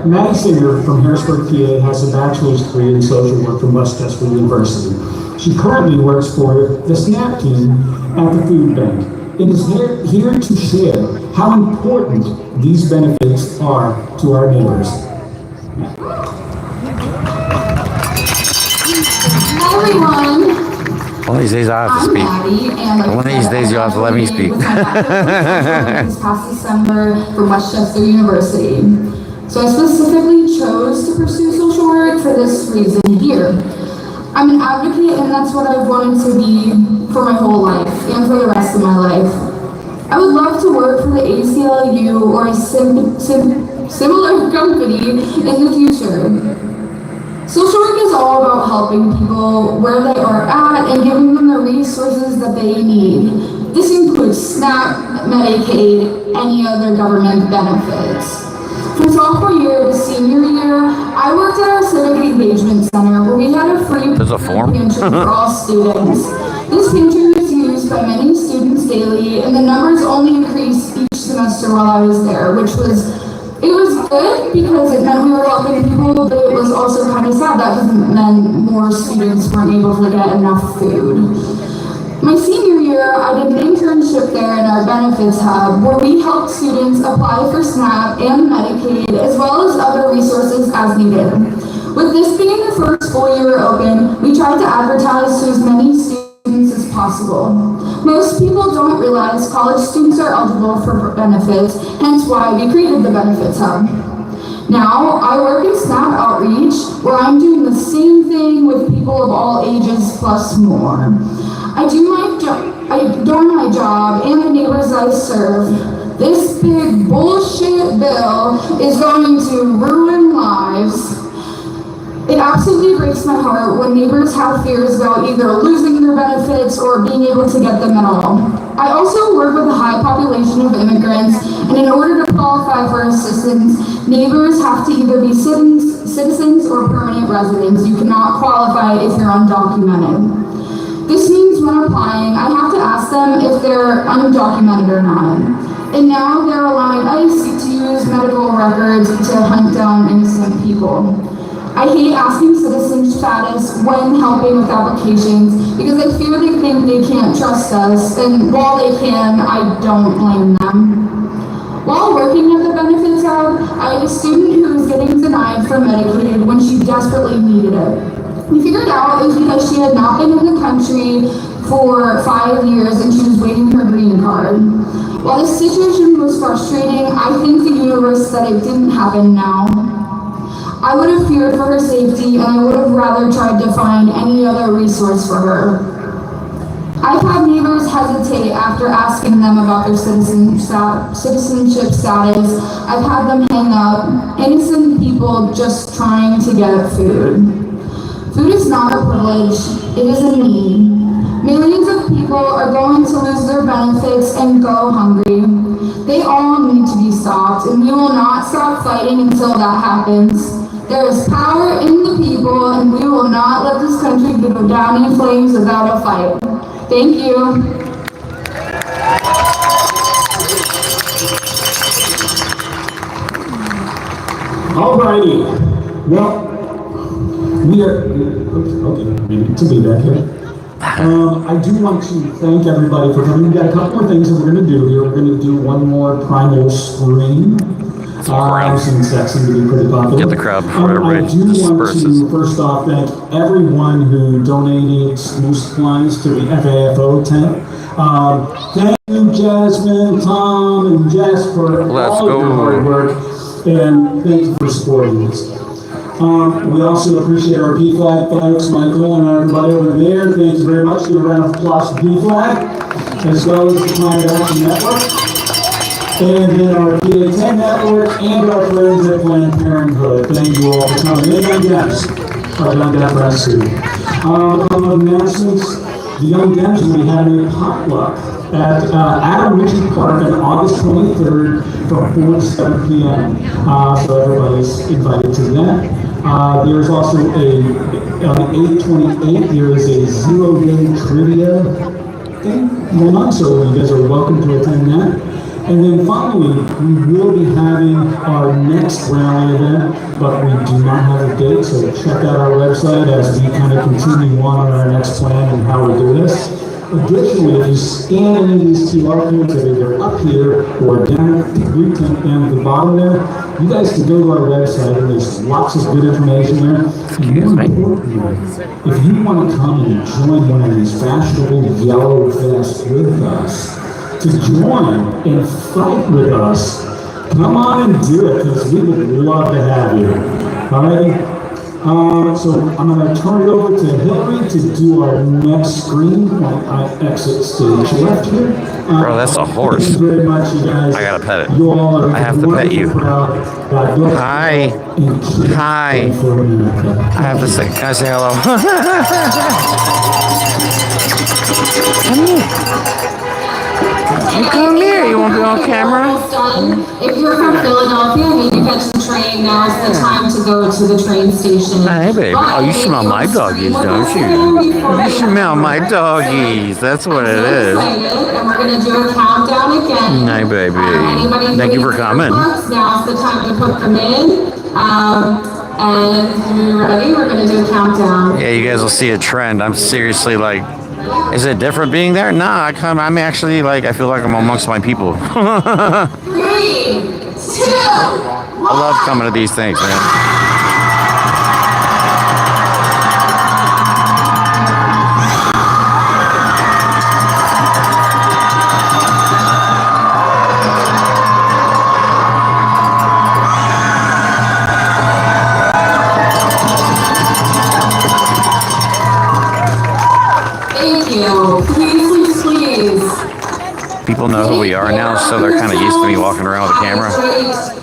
Maddie Singer from Harrisburg, PA has a bachelor's degree in social work from Westchester University. She currently works for the SNAP team at the food bank. It is here to share how important these benefits are to our neighbors. Hi everyone. One of these days I have to speak. One of these days you'll have to let me speak. This past December from Westchester University. So I specifically chose to pursue social work for this reason here. I'm an advocate, and that's what I've wanted to be for my whole life and for the rest of my life. I would love to work for the ACLU or a similar company in the future. Social work is all about helping people where they are at and giving them the resources that they need. This includes SNAP, Medicaid, any other government benefits. From sophomore year to senior year, I worked at our civic engagement center where we had a free pantry for all students. This pantry was used by many students daily, and the numbers only increased each semester while I was there, it was good because it meant we were helping people, but it was also kind of sad that meant more students weren't able to get enough food. My senior year, I did an internship there in our benefits hub where we helped students apply for SNAP and Medicaid as well as other resources as needed. With this being the first full year open, we tried to advertise to as many students as possible. Most people don't realize college students are eligible for benefits, hence why we created the benefits hub. Now, I work in SNAP outreach where I'm doing the same thing with people of all ages plus more. I do my job and the neighbors I serve. This big bullshit bill is going to ruin lives. It absolutely breaks my heart when neighbors have fears about either losing their benefits or being able to get them at all. I also work with a high population of immigrants, and in order to qualify for assistance, neighbors have to either be citizens or permanent residents. You cannot qualify if you're undocumented. This means when applying, I have to ask them if they're undocumented or not. And now they're allowing ICE to use medical records to hunt down innocent people. I hate asking citizen status when helping with applications because I fear they think they can't trust us, and while they can, I don't blame them. While working at the benefits hub, I had a student who was getting denied for Medicaid when she desperately needed it. We figured out it was because she had not been in the country for 5 years and she was waiting her green card. While the situation was frustrating, I thank the universe that it didn't happen now. I would have feared for her safety, and I would have rather tried to find any other resource for her. I I've had neighbors hesitate after asking them about their citizenship status. I've had them hang up. Innocent people just trying to get food. Food is not a privilege, it is a need. Millions of people are going to lose their benefits and go hungry. They all need to be stopped, and we will not stop fighting until that happens. There is power in the people, and we will not let this country go down in flames without a fight. Thank you. Alrighty. Well, we are okay. Maybe to be back here. I do want to thank everybody for coming. We've got a couple more things that we're going to do here. We're going to do one more Primal stream. Since that seemed to be pretty popular. Get the crowd before everybody I do want disperses. to first off thank everyone who donated school supplies to the FAFO tent. Thank you, Jasmine, Tom, and Jess for all of your hard work, and thank you for supporting us. We also appreciate our PFLAG folks, Michael and everybody over there. Thank you very much. Give a round of applause to PFLAG, as well as the Climate Action Network, and then our PA10 Network, and our friends at Planned Parenthood. Thank you all for coming. And Young Dems, our Young Dems Rescue. Announcements, the Young Dems will be having a potluck at Adam Ritchie Park on August 23rd from 4 to 7 p.m. So everybody's invited to that. There's also on 8/28, there is a zero-day trivia thing going on, so you guys are welcome to attend that. And then finally, we will be having our next rally event, but we do not have a date, so check out our website as we kind of continue on our next plan and how we do this. Additionally, if you scan any of these QR codes that are either up here or down at the blue tent down at the bottom there, you guys can go to our website and there's lots of good information there. And more importantly, if you want to come and join one of these fashionable yellow vests with us, to join and fight with us, come on and do it, because we would love to have you. All right? So I'm going to turn it over to Hillary to do our next screen when I exit stage left here. Bro, that's a horse. Thank you very much, you guys. I gotta pet it. You all are I have to pet you. God bless. Hi. Hi. I have to say, can I say hello? Come here. Come here. You want to be on camera? If you're from Philadelphia and you catch the train, now's the time to go to the train station. Hey, baby. Oh, you smell my doggies, don't you? You smell my doggies. That's what it is. And we're going to do a countdown again. Hey, baby. Thank you for coming. Now's the time to put them in. And if you're ready, we're going to do a countdown. Yeah, you guys will see a trend. I'm seriously like, is it different being there? Nah, I'm actually like, I feel like I'm amongst my people. 3, 2, 1. I love coming to these things, man. People know who we are now, so they're kind of used to me walking around with a camera.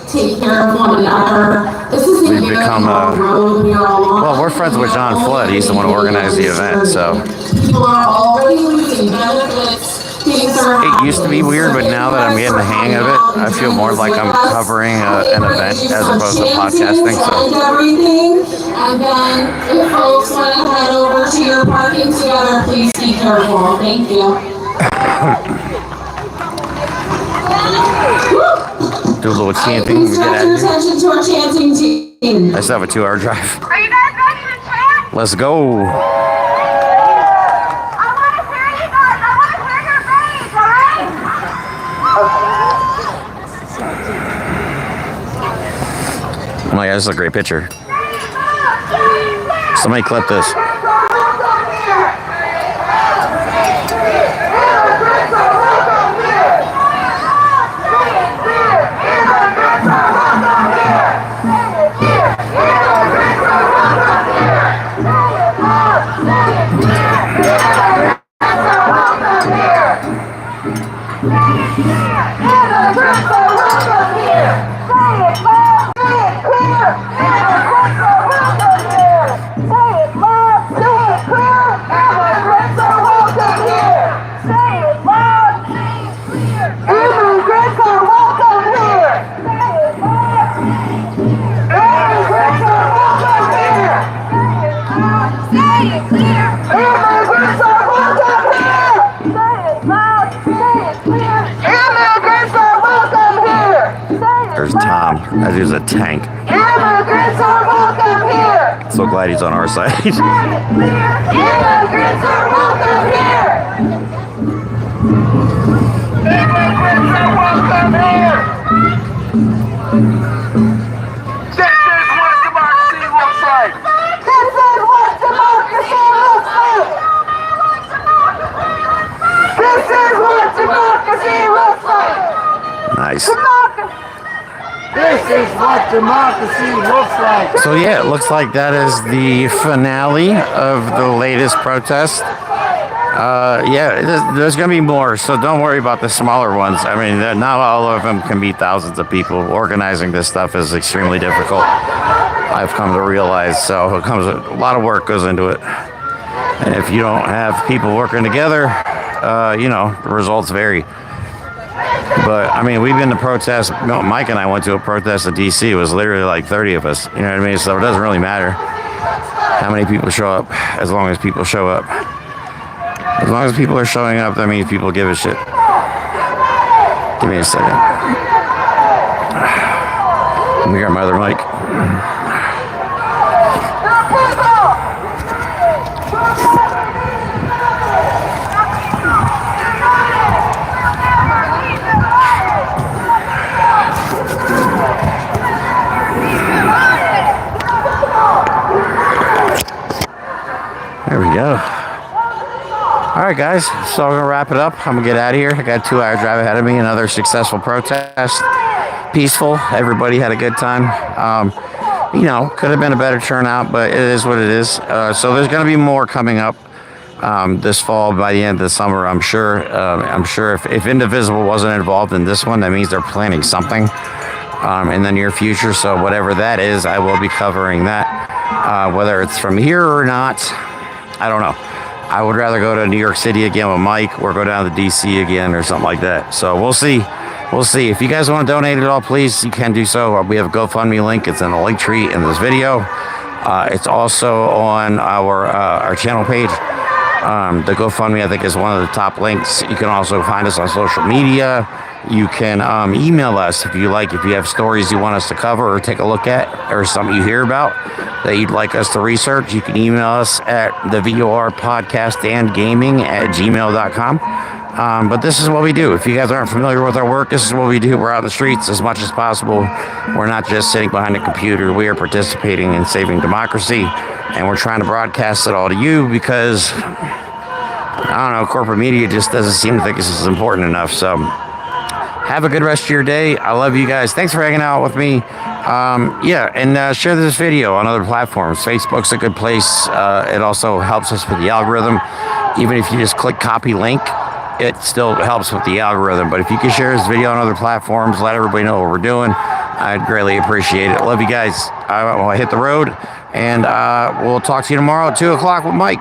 Take care of one another. We've become, well, we're friends with John Flood. He's the one who organized the event, so. People are already losing benefits. It used to be weird, but now that I'm getting the hang of it, I feel more like I'm covering an event as opposed to podcasting. So. And then, if folks want to head over to your parking together, please be careful. Thank you. Do a little chanting. Please direct your attention to our chanting team. I still have a 2-hour drive. Are you guys ready to chant? Let's go. I want to hear you guys. I want to hear your face, all right? Oh my God, this is a great picture. Somebody clip this. Immigrants are welcome here. Say it loud, say it clear. Immigrants are welcome here. Say it loud, say it clear. Immigrants are welcome here. Say it loud, say it clear. Immigrants are welcome here. Say it loud, say it clear. Immigrants are welcome here. Say it clear. Immigrants are welcome here. Say it loud, say it clear. Immigrants are welcome here. There's Tom. That dude's a tank. Immigrants are welcome here. So glad he's on our side. Say it clear. Immigrants are welcome here. Immigrants are welcome here. This is what democracy looks like. This is what democracy looks like. This is what democracy looks like. Nice. This is what democracy looks like. So yeah, it looks like that is the finale of the latest protest. Yeah, there's going to be more, so don't worry about the smaller ones. I mean, not all of them can be thousands of people. Organizing this stuff is extremely difficult. I've come to realize, so it comes a lot of work goes into it. And if you don't have people working together, you know, the results vary. But I mean, we've been to protests. Mike and I went to a protest in DC. It was literally like 30 of us. You know what I mean? So it doesn't really matter how many people show up, as long as people show up. As long as people are showing up, that means people give a shit. Give me a second. Let me grab my other mic. There we go. All right, guys. So I'm going to wrap it up. I'm going to get out of here. I got a 2-hour drive ahead of me. Another successful protest. Peaceful. Everybody had a good time. You know, could have been a better turnout, but it is what it is. So there's going to be more coming up this fall by the end of the summer, I'm sure. I'm sure if Indivisible wasn't involved in this one, that means they're planning something in the near future. So whatever that is, I will be covering that. Whether it's from here or not, I don't know. I would rather go to New York City again with Mike or go down to DC again or something like that. So we'll see. We'll see. If you guys want to donate at all, please, you can do so. We have a GoFundMe link. It's in the link tree in this video. It's also on our channel page. The GoFundMe, I think, is one of the top links. You can also find us on social media. You can email us if you like. If you have stories you want us to cover or take a look at, or something you hear about that you'd like us to research, you can email us at the VOR podcast and gaming at gmail.com. But this is what we do. If you guys aren't familiar with our work, this is what we do. We're out in the streets as much as possible. We're not just sitting behind a computer. We are participating in saving democracy, and we're trying to broadcast it all to you because, I don't know, corporate media just doesn't seem to think this is important enough. So have a good rest of your day. I love you guys. Thanks for hanging out with me. And share this video on other platforms. Facebook's a good place. It also helps us with the algorithm. Even if you just click copy link, it still helps with the algorithm. But if you can share this video on other platforms, let everybody know what we're doing, I'd greatly appreciate it. Love you guys. I will hit the road, and we'll talk to you tomorrow at 2 o'clock with Mike.